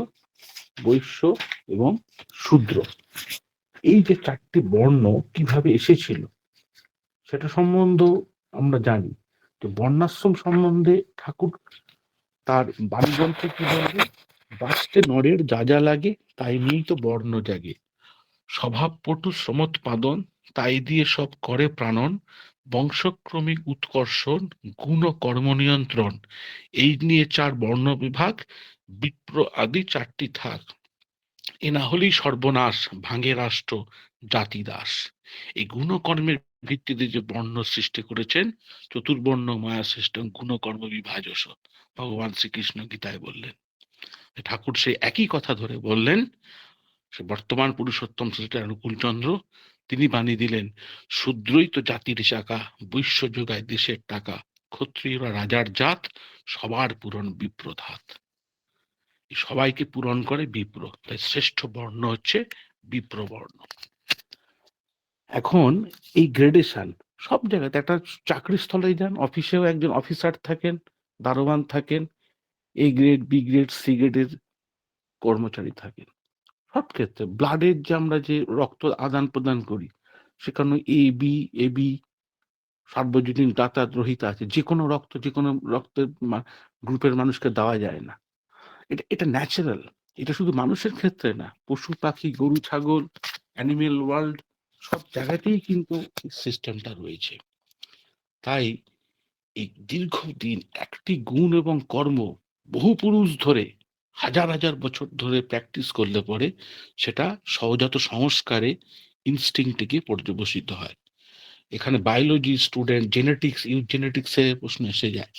বৈশ্য এবং শূদ্র। এই যে 4টি বর্ণ কিভাবে এসেছিল সেটা সম্বন্ধে আমরা জানি। যে বর্ণাশ্রম সম্বন্ধে ঠাকুর তার বাণীগ্রন্থে কি বলবে, বাঁচতে নরের যা যা লাগে তাই নিয়েই তো বর্ণ জাগে, স্বভাব পটু সমৎপাদন তাই দিয়ে সব করে প্রাণন, বংশক্রমিক উৎকর্ষণ গুণ ও কর্ম নিয়ন্ত্রণ, এই নিয়ে 4 বর্ণ বিভাগ, বিপ্র আদি 4টি থাক, এ না হলেই সর্বনাশ, ভাঙে রাষ্ট্র জাতি দাস। এই গুণকর্মের ভিত্তিতে যে বর্ণ সৃষ্টি করেছেন, চতুর্বর্ণ মায়া শ্রেষ্ঠ গুণকর্ম বিভাজস, ভগবান শ্রীকৃষ্ণ গীতায় বললেন। ঠাকুর সেই একই কথা ধরে বললেন, সে বর্তমান পুরুষোত্তম শ্রী অনুকূলচন্দ্র তিনি বানিয়ে দিলেন, শূদ্রই তো জাতির চাকা, বৈশ্য যোগায় দেশের টাকা, ক্ষত্রিয়রা রাজার জাত, সবার পূরণ বিপ্রধাত। সবাইকে পূরণ করে বিপ্র, তাই শ্রেষ্ঠ বর্ণ হচ্ছে বিপ্র বর্ণ। এখন এই গ্রেডেশন সব জায়গাতে, একটা চাকরির স্থলে যান, অফিসেও একজন অফিসার থাকেন, দারোয়ান থাকেন, A grade, B grade, C গ্রেডের কর্মচারী থাকেন। সব ক্ষেত্রে ব্লাডের যে আমরা যে রক্ত আদান প্রদান করি, সেখানে এ বি সার্বজনীন দাতা রহিত আছে, যে কোনো রক্ত যে কোনো রক্তের গ্রুপের মানুষকে দেওয়া যায় না। এটা ন্যাচারাল। এটা শুধু মানুষের ক্ষেত্রে না, পশু পাখি, গরু ছাগল, অ্যানিমেল ওয়ার্ল্ড, সব জায়গাতেই কিন্তু সিস্টেমটা রয়েছে। তাই এই দীর্ঘদিন একটি গুণ এবং কর্ম বহু পুরুষ ধরে, হাজার হাজার বছর ধরে প্র্যাকটিস করলে পরে সেটা সহজাত সংস্কারে, ইনস্টিংক্টে গিয়ে পর্যবসিত হয়। এখানে বায়োলজি স্টুডেন্ট, জেনেটিক্স, ইউজেনেটিক্সের প্রশ্ন এসে যায়।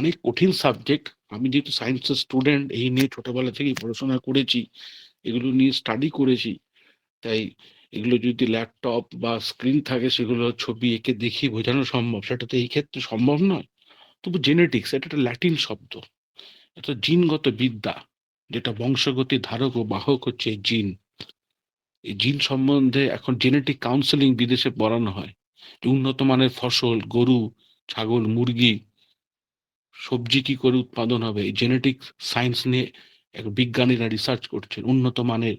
অনেক কঠিন সাবজেক্ট। আমি যেহেতু সায়েন্সের স্টুডেন্ট, এই নিয়ে ছোটবেলা থেকেই পড়াশোনা করেছি, এগুলো নিয়ে স্টাডি করেছি, তাই এগুলো যদি ল্যাপটপ বা স্ক্রিন থাকে, সেগুলো ছবি এঁকে দেখিয়ে বোঝানো সম্ভব, সেটা তো এই ক্ষেত্রে সম্ভব নয়। তবু জেনেটিক্স এটা একটা ল্যাটিন শব্দ, এটা জিনগত বিদ্যা, যেটা বংশগতি ধারক ও বাহক হচ্ছে জিন। এই জিন সম্বন্ধে এখন জেনেটিক কাউন্সেলিং বিদেশে পড়ানো হয়। উন্নত মানের ফসল, গরু, ছাগল, মুরগি, সবজি কি করে উৎপাদন হবে, এই জেনেটিক সায়েন্স নিয়ে বিজ্ঞানীরা রিসার্চ করছেন উন্নত মানের।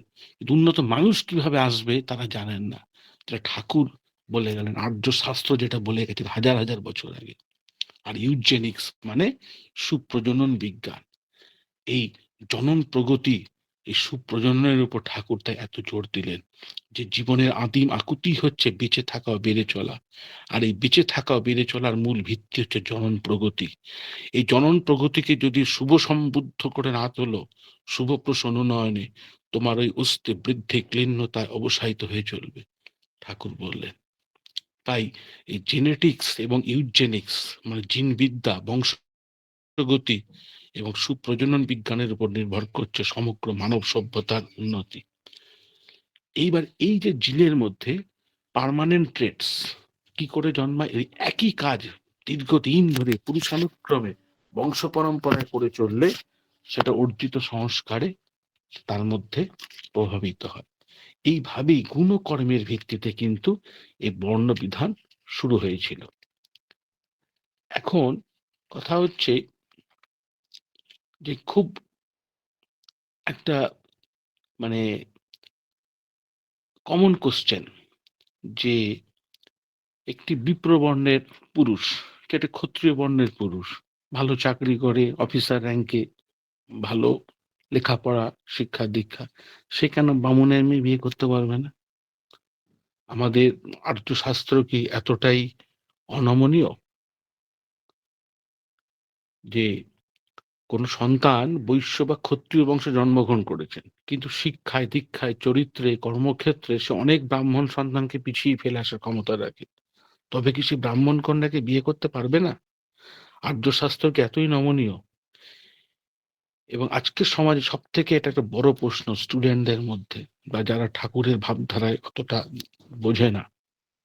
উন্নত মানুষ কিভাবে আসবে তারা জানেন না। যেটা ঠাকুর বলে গেলেন, আর্য শাস্ত্র যেটা বলে গেছে হাজার হাজার বছর আগে। আর ইউজেনিক্স মানে সুপ্রজনন বিজ্ঞান, এই জনন প্রগতি, এই সুপ্রজননের উপর ঠাকুর তাই এত জোর দিলেন, যে জীবনের আদিম আকুতি হচ্ছে বেঁচে থাকা ও বেড়ে চলা। আর এই বেঁচে থাকা ও বেড়ে চলার মূল ভিত্তি হচ্ছে জনন প্রগতি। এই জনন প্রগতিকে যদি শুভ সম্বুদ্ধ করে না তোলো, শুভ প্রসন্ন নয়নে, তোমার ওই অস্তি বৃদ্ধি ক্লিন্নতায় অবসায়িত হয়ে চলবে, ঠাকুর বললেন। তাই এই জেনেটিক্স এবং ইউজেনিক্স মানে জিন বিদ্যা, বংশগতি এবং সুপ্রজনন বিজ্ঞানের উপর নির্ভর করছে সমগ্র মানব সভ্যতার উন্নতি। এইবার এই যে জিনের মধ্যে পার্মানেন্ট ট্রেটস কি করে জন্মায়, এই একই কাজ দীর্ঘদিন ধরে পুরুষানুক্রমে বংশ পরম্পরায় করে চললে সেটা অর্জিত সংস্কারে তার মধ্যে প্রভাবিত হয়। এইভাবেই গুণকর্মের ভিত্তিতে কিন্তু এই বর্ণবিধান শুরু হয়েছিল। এখন কথা হচ্ছে যে খুব একটা মানে কমন কোশ্চেন, যে একটি বিপ্রবর্ণের পুরুষ, একটা ক্ষত্রিয় বর্ণের পুরুষ, ভালো চাকরি করে, অফিসার র্যাঙ্কে, ভালো লেখাপড়া, শিক্ষা দীক্ষা, সে কেন বামুনের মেয়ে বিয়ে করতে পারবে না? আমাদের আর্য শাস্ত্র কি এতটাই অনমনীয় যে কোন সন্তান বৈশ্য বা ক্ষত্রিয় বংশে জন্মগ্রহণ করেছেন, কিন্তু শিক্ষায় দীক্ষায় চরিত্রে কর্মক্ষেত্রে সে অনেক ব্রাহ্মণ সন্তানকে পিছিয়ে ফেলে আসার ক্ষমতা রাখে, তবে কি সে ব্রাহ্মণ কন্যাকে বিয়ে করতে পারবে না? আর্য শাস্ত্র কি এতই নমনীয়? এবং আজকের সমাজে সব থেকে এটা একটা বড় প্রশ্ন স্টুডেন্টদের মধ্যে, বা যারা ঠাকুরের ভাবধারায় অতটা বোঝে না,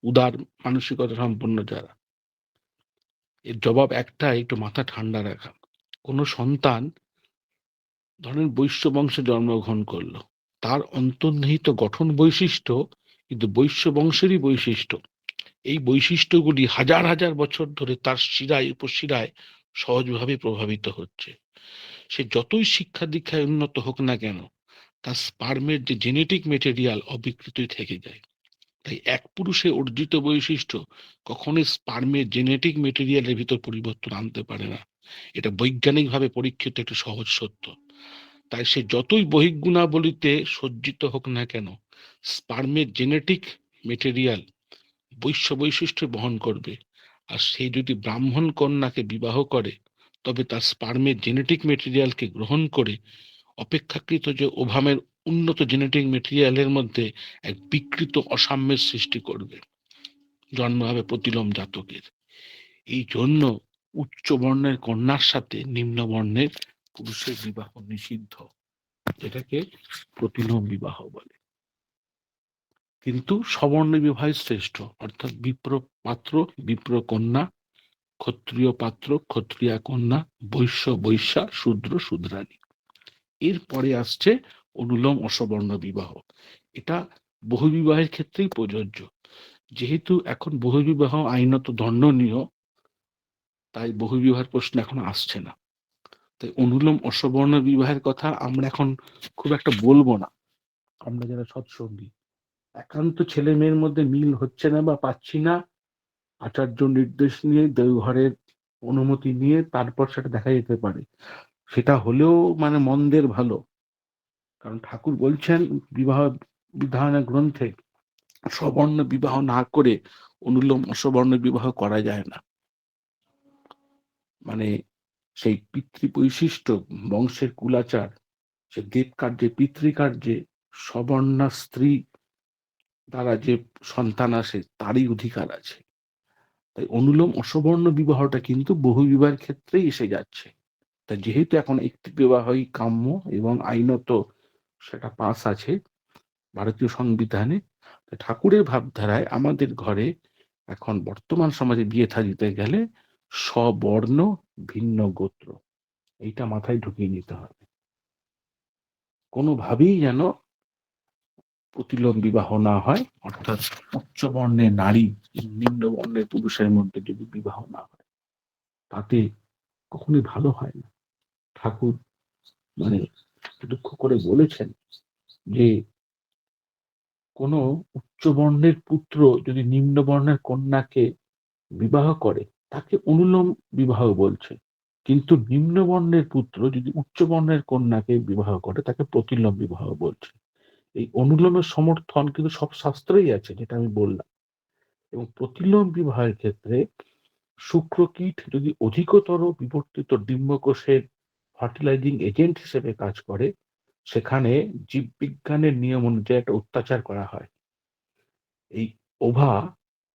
উদার মানসিকতা সম্পন্ন যারা, এর জবাব একটাই, একটু মাথা ঠান্ডা রাখা। কোনো সন্তান ধরেন বৈশ্য বংশে জন্মগ্রহণ করলো, তার অন্তর্নিহিত গঠন বৈশিষ্ট্য কিন্তু বৈশ্য বংশেরই বৈশিষ্ট্য। এই বৈশিষ্ট্যগুলি হাজার হাজার বছর ধরে তার শিরায় উপশিরায় সহজভাবে প্রভাবিত হচ্ছে। সে যতই শিক্ষা দীক্ষায় উন্নত হোক না কেন, তার স্পার্মের যে জেনেটিক মেটেরিয়াল অবিকৃতই থেকে যায়। তাই এক পুরুষে অর্জিত বৈশিষ্ট্য কখনোই স্পার্মের জেনেটিক মেটেরিয়ালের ভিতর পরিবর্তন আনতে পারে না। এটা বৈজ্ঞানিকভাবে পরীক্ষিত একটা সহজ সত্য। তাই সে যতই বহিঃগুণাবলিতে সজ্জিত হোক না কেন, স্পার্মের জেনেটিক মেটেরিয়াল বৈশ্য বৈশিষ্ট্য বহন করবে। আর সে যদি ব্রাহ্মণ কন্যাকে বিবাহ করে, তবে তার স্পার্মের জেনেটিক মেটেরিয়ালকে গ্রহণ করে অপেক্ষাকৃত যে ওভামের উন্নত জেনেটিক মেটেরিয়ালের মধ্যে এক বিকৃত অসাম্যের সৃষ্টি করবে, জন্ম হবে প্রতিলোম জাতকের। এই জন্য উচ্চ বর্ণের কন্যার সাথে নিম্ন বর্ণের পুরুষের বিবাহ নিষিদ্ধ, যেটাকে প্রতিলোম বিবাহ বলে। কিন্তু সবর্ণ বিবাহ শ্রেষ্ঠ, অর্থাৎ বিপ্র পাত্র বিপ্র কন্যা, ক্ষত্রিয় পাত্র ক্ষত্রিয়া কন্যা, বৈশ্য বৈশ্যা, শূদ্র শূদ্রানী। এরপরে আসছে অনুলোম অসবর্ণ বিবাহ। এটা বহুবিবাহের ক্ষেত্রেই প্রযোজ্য। যেহেতু এখন বহুবিবাহ আইনত দণ্ডনীয়, তাই বহুবিবাহের প্রশ্ন এখন আসছে না। তাই অনুলোম অসবর্ণ বিবাহের কথা আমরা এখন খুব একটা বলবো না। আমরা যারা সৎসঙ্গী, একান্ত ছেলে মেয়ের মধ্যে মিল হচ্ছে না বা পাচ্ছি না, আচার্য নির্দেশ নিয়ে দেওঘরের অনুমতি নিয়ে তারপর সেটা দেখা যেতে পারে। সেটা হলেও মানে মন্দের ভালো, কারণ ঠাকুর বলছেন বিবাহ বিধান গ্রন্থে সবর্ণ বিবাহ না করে অনুলোম অসবর্ণ বিবাহ করা যায় না। মানে সেই পিতৃ বৈশিষ্ট্য, বংশের কুলাচার, সে দেব কার্যে পিতৃকার্যে সবর্ণা স্ত্রী দ্বারা যে সন্তান আসে তারই অধিকার আছে। তাই অনুলোম অসবর্ণ বিবাহটা কিন্তু বহু বিবাহের ক্ষেত্রেই এসে যাচ্ছে। তাই যেহেতু এখন একটি বিবাহই কাম্য এবং আইনত সেটা পাস আছে ভারতীয় সংবিধানে, ঠাকুরের ভাবধারায় আমাদের ঘরে এখন বর্তমান সমাজে বিয়ে থা দিতে গেলে স্ববর্ণ ভিন্ন গোত্র, এইটা মাথায় ঢুকিয়ে নিতে হবে। কোনোভাবেই যেন প্রতিলোম বিবাহ না হয়, অর্থাৎ উচ্চ বর্ণের নারী নিম্ন বর্ণের পুরুষের মধ্যে যদি বিবাহ না হয়, তাতে কখনোই ভালো হয় না। ঠাকুর মানে দুঃখ করে বলেছেন যে কোনো উচ্চ বর্ণের পুত্র যদি নিম্ন বর্ণের কন্যাকে বিবাহ করে, তাকে অনুলোম বিবাহ বলছে। কিন্তু নিম্ন বর্ণের পুত্র যদি উচ্চ বর্ণের কন্যাকে বিবাহ করে, তাকে প্রতিলোম বিবাহ বলছে। এই অনুলোমের সমর্থন কিন্তু সব শাস্ত্রেই আছে, যেটা আমি বললাম। এবং প্রতিলোম বিবাহের ক্ষেত্রে শুক্রকীট যদি অধিকতর বিবর্তিত ডিম্বকোষের ফার্টিলাইজিং এজেন্ট হিসেবে কাজ করে, সেখানে জীববিজ্ঞানের নিয়ম অনুযায়ী একটা অত্যাচার করা হয়। এই ওভা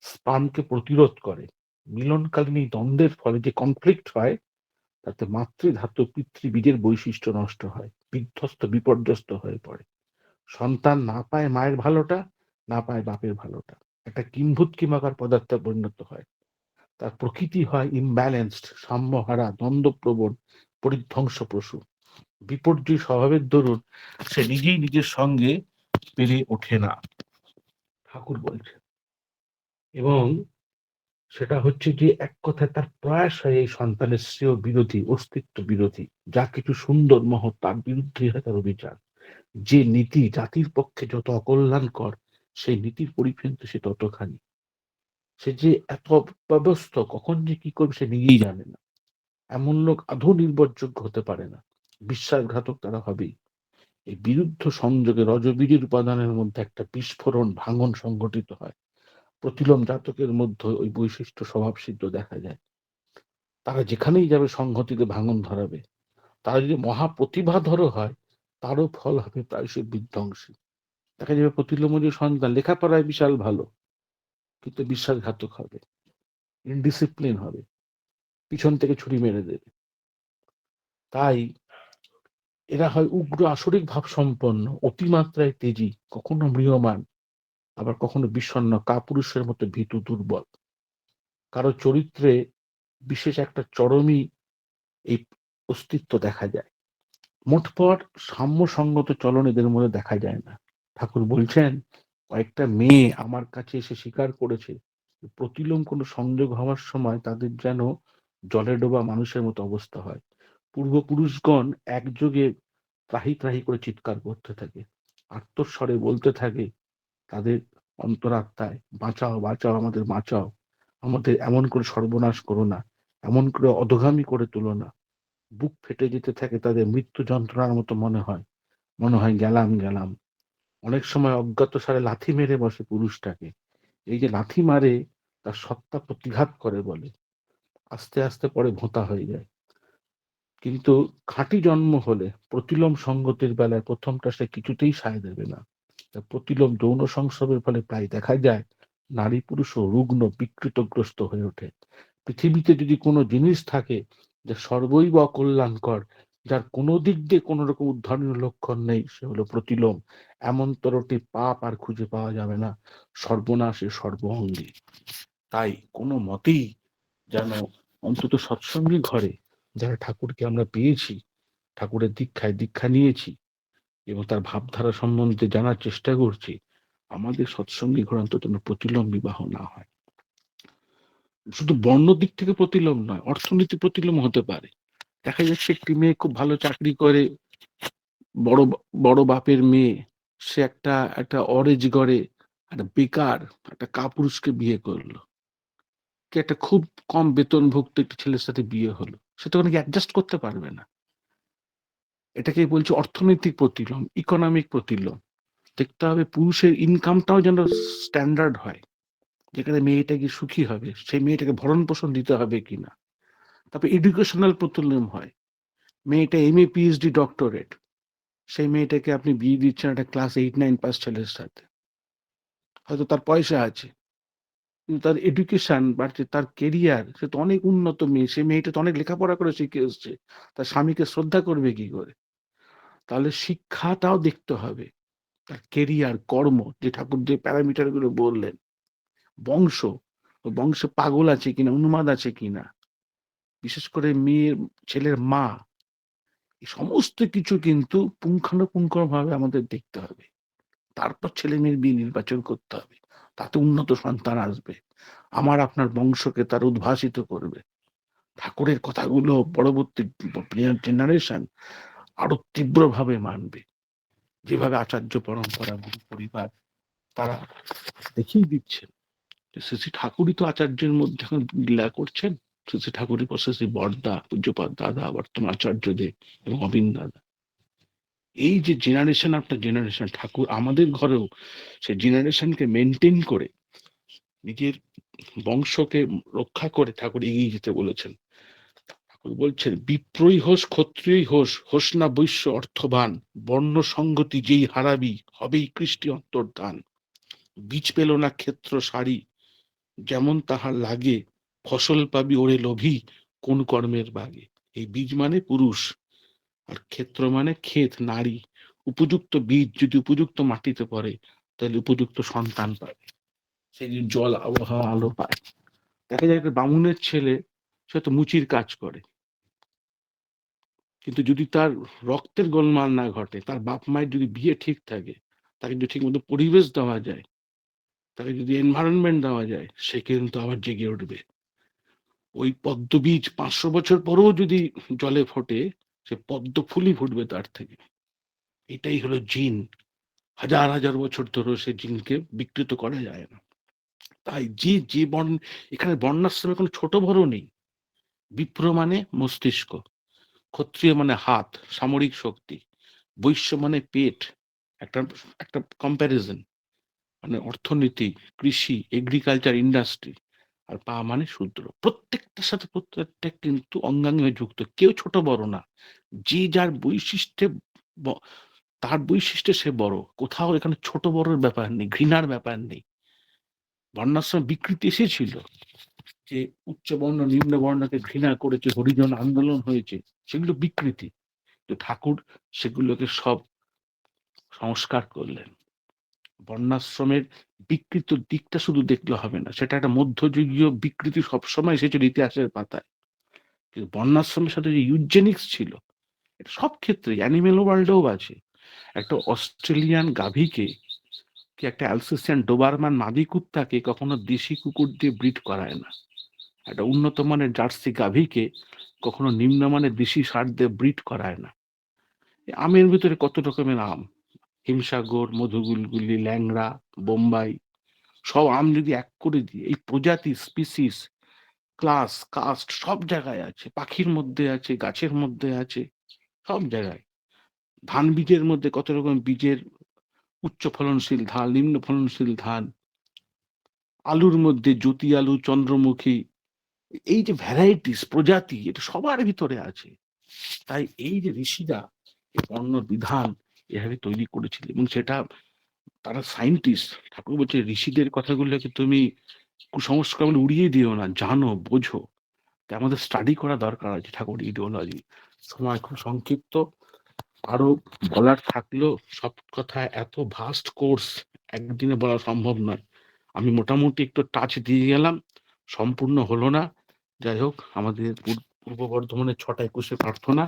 স্পামকে প্রতিরোধ করে। মিলনকালীন এই দ্বন্দ্বের ফলে যে কনফ্লিক্ট হয়, তাতে মাতৃধাতু পিতৃবীজের বৈশিষ্ট্য নষ্ট হয়, বিধ্বস্ত বিপর্যস্ত হয়ে পড়ে। সন্তান না পায় মায়ের ভালোটা, না পায় বাপের ভালোটা, একটা কিম্ভূত কিমাকার পদার্থে পরিণত হয়। তার প্রকৃতি হয় ইমব্যালেন্সড, সাম্যহারা, দ্বন্দ্বপ্রবণ, পরিধ্বংসপ্রসূ। বিপর্যয় স্বভাবের দরুন সে নিজেই নিজের সঙ্গে পেরে ওঠে না, ঠাকুর বলছে। এবং সেটা হচ্ছে যে এক কথায় তার প্রয়াস হয় এই সন্তানের শ্রেয় বিরোধী, অস্তিত্ব বিরোধী। যা কিছু সুন্দর মহৎ তার বিরুদ্ধে হয় তার অভিযান। যে নীতি জাতির পক্ষে যত অকল্যাণকর, সেই নীতির পরিপন্থী সে ততখানি। সে যে এত অব্যবস্থ, কখন যে কি করবে সে নিজেই জানে না। এমন লোক আদৌ নির্ভরযোগ্য হতে পারে না, বিশ্বাসঘাতক তারা হবেই। এই বিরুদ্ধ সংযোগে রজবীজের উপাদানের মধ্যে একটা বিস্ফোরণ ভাঙন সংঘটিত হয়। প্রতিলোম জাতকের মধ্যে ওই বৈশিষ্ট্য স্বভাবসিদ্ধ দেখা যায়। তারা যেখানেই যাবে সংহতিতে ভাঙন ধরাবে। তারা যদি মহাপ্রতিভাধরও হয়, তারও ফল হবে প্রায়শই বিধ্বংসী। দেখা যাবে প্রতিলোমজ সন্তান লেখাপড়ায় বিশাল ভালো, কিন্তু বিশ্বাসঘাতক হবে, ইনডিসিপ্লিন হবে, পিছন থেকে ছুরি মেরে দেবে। তাই এরা হয় উগ্র আসরিক ভাব সম্পন্ন, অতিমাত্রায় তেজি, কখনো ম্রিয়মাণ, আবার কখনো বিষণ্ণ, কাপুরুষের মতো ভীতু দুর্বল। কারো চরিত্রে বিশেষ একটা চরমই এই অস্তিত্ব দেখা যায়। মোটপট সাম্যসঙ্গত চলন এদের মধ্যে দেখা যায় না। ঠাকুর বলছেন, কয়েকটা মেয়ে আমার কাছে এসে স্বীকার করেছে, প্রতিলোম কোনো সংযোগ হওয়ার সময় তাদের যেন জলে ডোবা মানুষের মতো অবস্থা হয়। পূর্বপুরুষগণ একযোগে ত্রাহি ত্রাহি করে চিৎকার করতে থাকে, আর্তস্বরে বলতে থাকে তাদের অন্তরাত্মায়, বাঁচাও বাঁচাও, আমাদের বাঁচাও, আমাদের এমন করে সর্বনাশ করো না, এমন করে অধোগামী করে তুলো না। বুক ফেটে যেতে থাকে তাদের, মৃত্যু যন্ত্রণার মতো মনে হয়, মনে হয় গেলাম গেলাম। অনেক সময় অজ্ঞাত সারে লাথি মেরে বসে পুরুষটাকে। এই যে লাথি মারে, তার সত্তা প্রতিঘাত করে বলে, আস্তে আস্তে পরে ভোঁতা হয়ে যায়। কিন্তু খাঁটি জন্ম হলে প্রতিলোম সঙ্গতির বেলায় প্রথমটা সে কিছুতেই সায় দেবে না। প্রতিলোম যৌন সংসর্গের ফলে প্রায় দেখা যায় নারী পুরুষও রুগ্ন বিকৃতগ্রস্ত হয়ে ওঠে। পৃথিবীতে যদি কোনো জিনিস থাকে যা সর্বৈব অকল্যাণকর, যার কোনো দিক দিয়ে কোনো রকম উদ্ধারণীয় লক্ষণ নেই, সে হলো প্রতিলোম। এমন তরটি পাপ আর খুঁজে পাওয়া যাবে না, সর্বনাশের সর্বঅঙ্গে। তাই কোনো মতেই যেন অন্তত সৎসঙ্গী ঘরে যারা ঠাকুরকে আমরা পেয়েছি, ঠাকুরের দীক্ষা নিয়েছি এবং তার ভাবধারা সম্বন্ধে জানার চেষ্টা করছি, আমাদের সৎসঙ্গী ঘরে অন্তত প্রতিলোম বিবাহ না হয়। শুধু বর্ণ দিক থেকে প্রতিলোম নয়, অর্থনীতি প্রতিলোম হতে পারে। দেখা যাচ্ছে একটি মেয়ে খুব ভালো চাকরি করে, বড় বড় বাপের মেয়ে, সে একটা একটা অরেজ ঘরে একটা বেকার একটা কাপুরুষকে বিয়ে করলো, কি একটা খুব কম বেতনভুক্ত একটা ছেলের সাথে বিয়ে হলো, সে তো অনেক অ্যাডজাস্ট করতে পারবে না। এটাকে বলছে অর্থনৈতিক প্রতিলোম, ইকোনমিক প্রতিলোম। দেখতে হবে পুরুষের ইনকামটাও যেন স্ট্যান্ডার্ড হয়, যেখানে মেয়েটা কি সুখী হবে, সেই মেয়েটাকে ভরণ পোষণ দিতে হবে কিনা। তারপর এডুকেশনাল প্রতিলোম হয়, মেয়েটা MA PhD ডক্টরেট, সেই মেয়েটাকে আপনি বিয়ে দিচ্ছেন একটা ক্লাস 8-9 পাস ছেলের সাথে। হয়তো তার পয়সা আছে, কিন্তু তার এডুকেশন বাড়ছে, তার কেরিয়ার, সে তো অনেক উন্নত মেয়ে, সে মেয়েটা তো অনেক লেখাপড়া করে শিখে এসছে, তার স্বামীকে শ্রদ্ধা করবে কি করে? তাহলে শিক্ষাটাও দেখতে হবে, তার কেরিয়ার, কর্ম, যে ঠাকুর যে প্যারামিটার গুলো বললেন, বংশ, ও বংশে পাগল আছে কিনা, উন্মাদ আছে কিনা, বিশেষ করে মেয়ের ছেলের মা, এই সমস্ত কিছু কিন্তু পুঙ্খানুপুঙ্খ ভাবে আমাদের দেখতে হবে। তারপর ছেলে মেয়ের বিয়ে নির্বাচন করতে হবে, তাতে উন্নত সন্তান আসবে, আমার আপনার বংশকে তার উদ্ভাসিত করবে। ঠাকুরের কথাগুলো পরবর্তী জেনারেশন আরো তীব্রভাবে মানবে, যেভাবে আচার্য পরম্পরা গুরু পরিবার তারা দেখিয়ে দিচ্ছেন। শ্রী শ্রী ঠাকুরই তো আচার্যের মধ্যে এখন লীলা করছেন। শ্রী শ্রী ঠাকুরের পর শ্রী শ্রী বড়দা, পূজ্যপাদ দাদা, বর্তমান আচার্যদেব এবং অবিন্দ দাদা, এই যে জেনারেশন আফটার জেনারেশন, ঠাকুর আমাদের ঘরেও সেই জেনারেশনকে মেনটেন করে নিজের বংশকে রক্ষা করে ঠাকুর এগিয়ে যেতে বলেছেন। ঠাকুর বলছেন, বিপ্রই হোস ক্ষত্রিয়ই হোস, হোস না বৈশ্য অর্থবান, বর্ণ সঙ্গতি যেই হারাবি, হবেই কৃষ্টি অন্তর্ধান। বীজ পেল না ক্ষেত্র সারি, যেমন তাহার লাগে, ফসল পাবি ওরে লোভী, কোন কর্মের বাগে। এই বীজ মানে পুরুষ, আর ক্ষেত্র মানে ক্ষেত, নারী। উপযুক্ত বীজ যদি উপযুক্ত মাটিতে পড়ে, তাহলে উপযুক্ত সন্তান পাবে, সে যদি জল, আবহাওয়া, আলো পায়। দেখা যায় একটা বামুনের ছেলে, সে তো মুচির কাজ করে, কিন্তু যদি তার রক্তের গোলমাল না ঘটে, তার বাপ মায়ের যদি বিয়ে ঠিক থাকে, তাকে যদি ঠিক মতো পরিবেশ দেওয়া যায়, তাকে যদি এনভায়রনমেন্ট দেওয়া যায়, সে কিন্তু আবার জেগে উঠবে। ওই পদ্ম বীজ 500 বছর পরেও যদি জলে ফোটে, সে পদ্ম ফুলই ফুটবে তার থেকে। এটাই হলো জিন, হাজার হাজার বছর ধরে সে জিনকে বিকৃত করা যায় না। তাই যে যে বর্ণ, এখানে বর্ণাশ্রমে কোনো ছোট বড় নেই। বিপ্র মানে মস্তিষ্ক, ক্ষত্রিয় মানে হাত, সামরিক শক্তি, বৈশ্য মানে পেট, একটা একটা কম্প্যারিজন, মানে অর্থনীতি, কৃষি, এগ্রিকালচার, ইন্ডাস্ট্রি, আর পা মানে শূদ্র। প্রত্যেকটার সাথে প্রত্যেকটা কিন্তু অঙ্গাঙ্গি হয়ে যুক্ত, কেউ ছোট বড় না। যে যার বৈশিষ্ট্যে তার বৈশিষ্ট্যে সে বড়, কোথাও এখানে ছোট বড়র ব্যাপার নেই, ঘৃণার ব্যাপার নেই। বর্ণাশ্রম বিকৃতি এসেছিল, যে উচ্চ বর্ণ নিম্ন বর্ণকে ঘৃণা করেছে, হরিজন আন্দোলন হয়েছে, সেগুলো বিকৃতি। তো ঠাকুর সেগুলোকে সব সংস্কার করলেন। বর্ণাশ্রমের বিকৃত দিকটা শুধু দেখলে হবে না, সেটা একটা মধ্যযুগীয় বিকৃতি সবসময় এসেছিল ইতিহাসের পাতায়। কিন্তু বর্ণাশ্রমের সাথে যে ইউজেনিক্স ছিল, এটা সব ক্ষেত্রে অ্যানিমেল ওয়ার্ল্ডেও আছে। একটা অস্ট্রেলিয়ান গাভীকে কি একটা অ্যালসেসিয়ান ডোবারম্যান মাদি কুত্তাকে কখনো দেশি কুকুর দিয়ে ব্রিড করায় না। একটা উন্নত মানের জার্সি গাভীকে কখনো নিম্নমানের দেশি সার দিয়ে ব্রিড করায় না। এই আমের ভিতরে কত রকমের আম, হিমসাগর, মধুগুলগুলি, ল্যাংড়া, বোম্বাই, সব আম যদি এক করে দিই, এই প্রজাতি, স্পিসিস, ক্লাস, কাস্ট সব জায়গায় আছে। পাখির মধ্যে আছে, গাছের মধ্যে আছে, সব জায়গায়। ধান বীজের মধ্যে কত রকম বীজের, উচ্চ ফলনশীল ধান, নিম্ন ফলনশীল ধান, আলুর মধ্যে জ্যোতি আলু, চন্দ্রমুখী, এই যে ভ্যারাইটিস, প্রজাতি, এটা সবার ভিতরে আছে। তাই এই যে ঋষিরা এই বর্ণ বিধান এভাবে তৈরি করেছিল, এবং সেটা তারা সায়েন্টিস্ট। ঠাকুর বলছে ঋষিদের কথাগুলোকে তুমি কুসংস্কার বলে উড়িয়ে দিও না, জানো, বোঝো। তাই আমাদের স্টাডি করা দরকার আছে ঠাকুর ইডিওলজি। সময় খুব সংক্ষিপ্ত, আরো বলার থাকলেও সব কথা এত ভাস্ট কোর্স একদিনে বলা সম্ভব নয়। আমি মোটামুটি একটু টাচ দিয়ে গেলাম, সম্পূর্ণ হলো না। যাই হোক, আমাদের পূর্ব বর্ধমানের 6টা 21 প্রার্থনা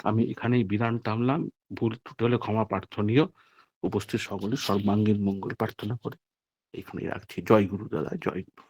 আমি এখানেই বিরাম টানলাম। ভুল ত্রুটি হলে ক্ষমা প্রার্থনীয়। উপস্থিত সকলের সর্বাঙ্গীন মঙ্গল প্রার্থনা করে এখানেই রাখছি। জয় গুরু দাদা, জয় গুরু।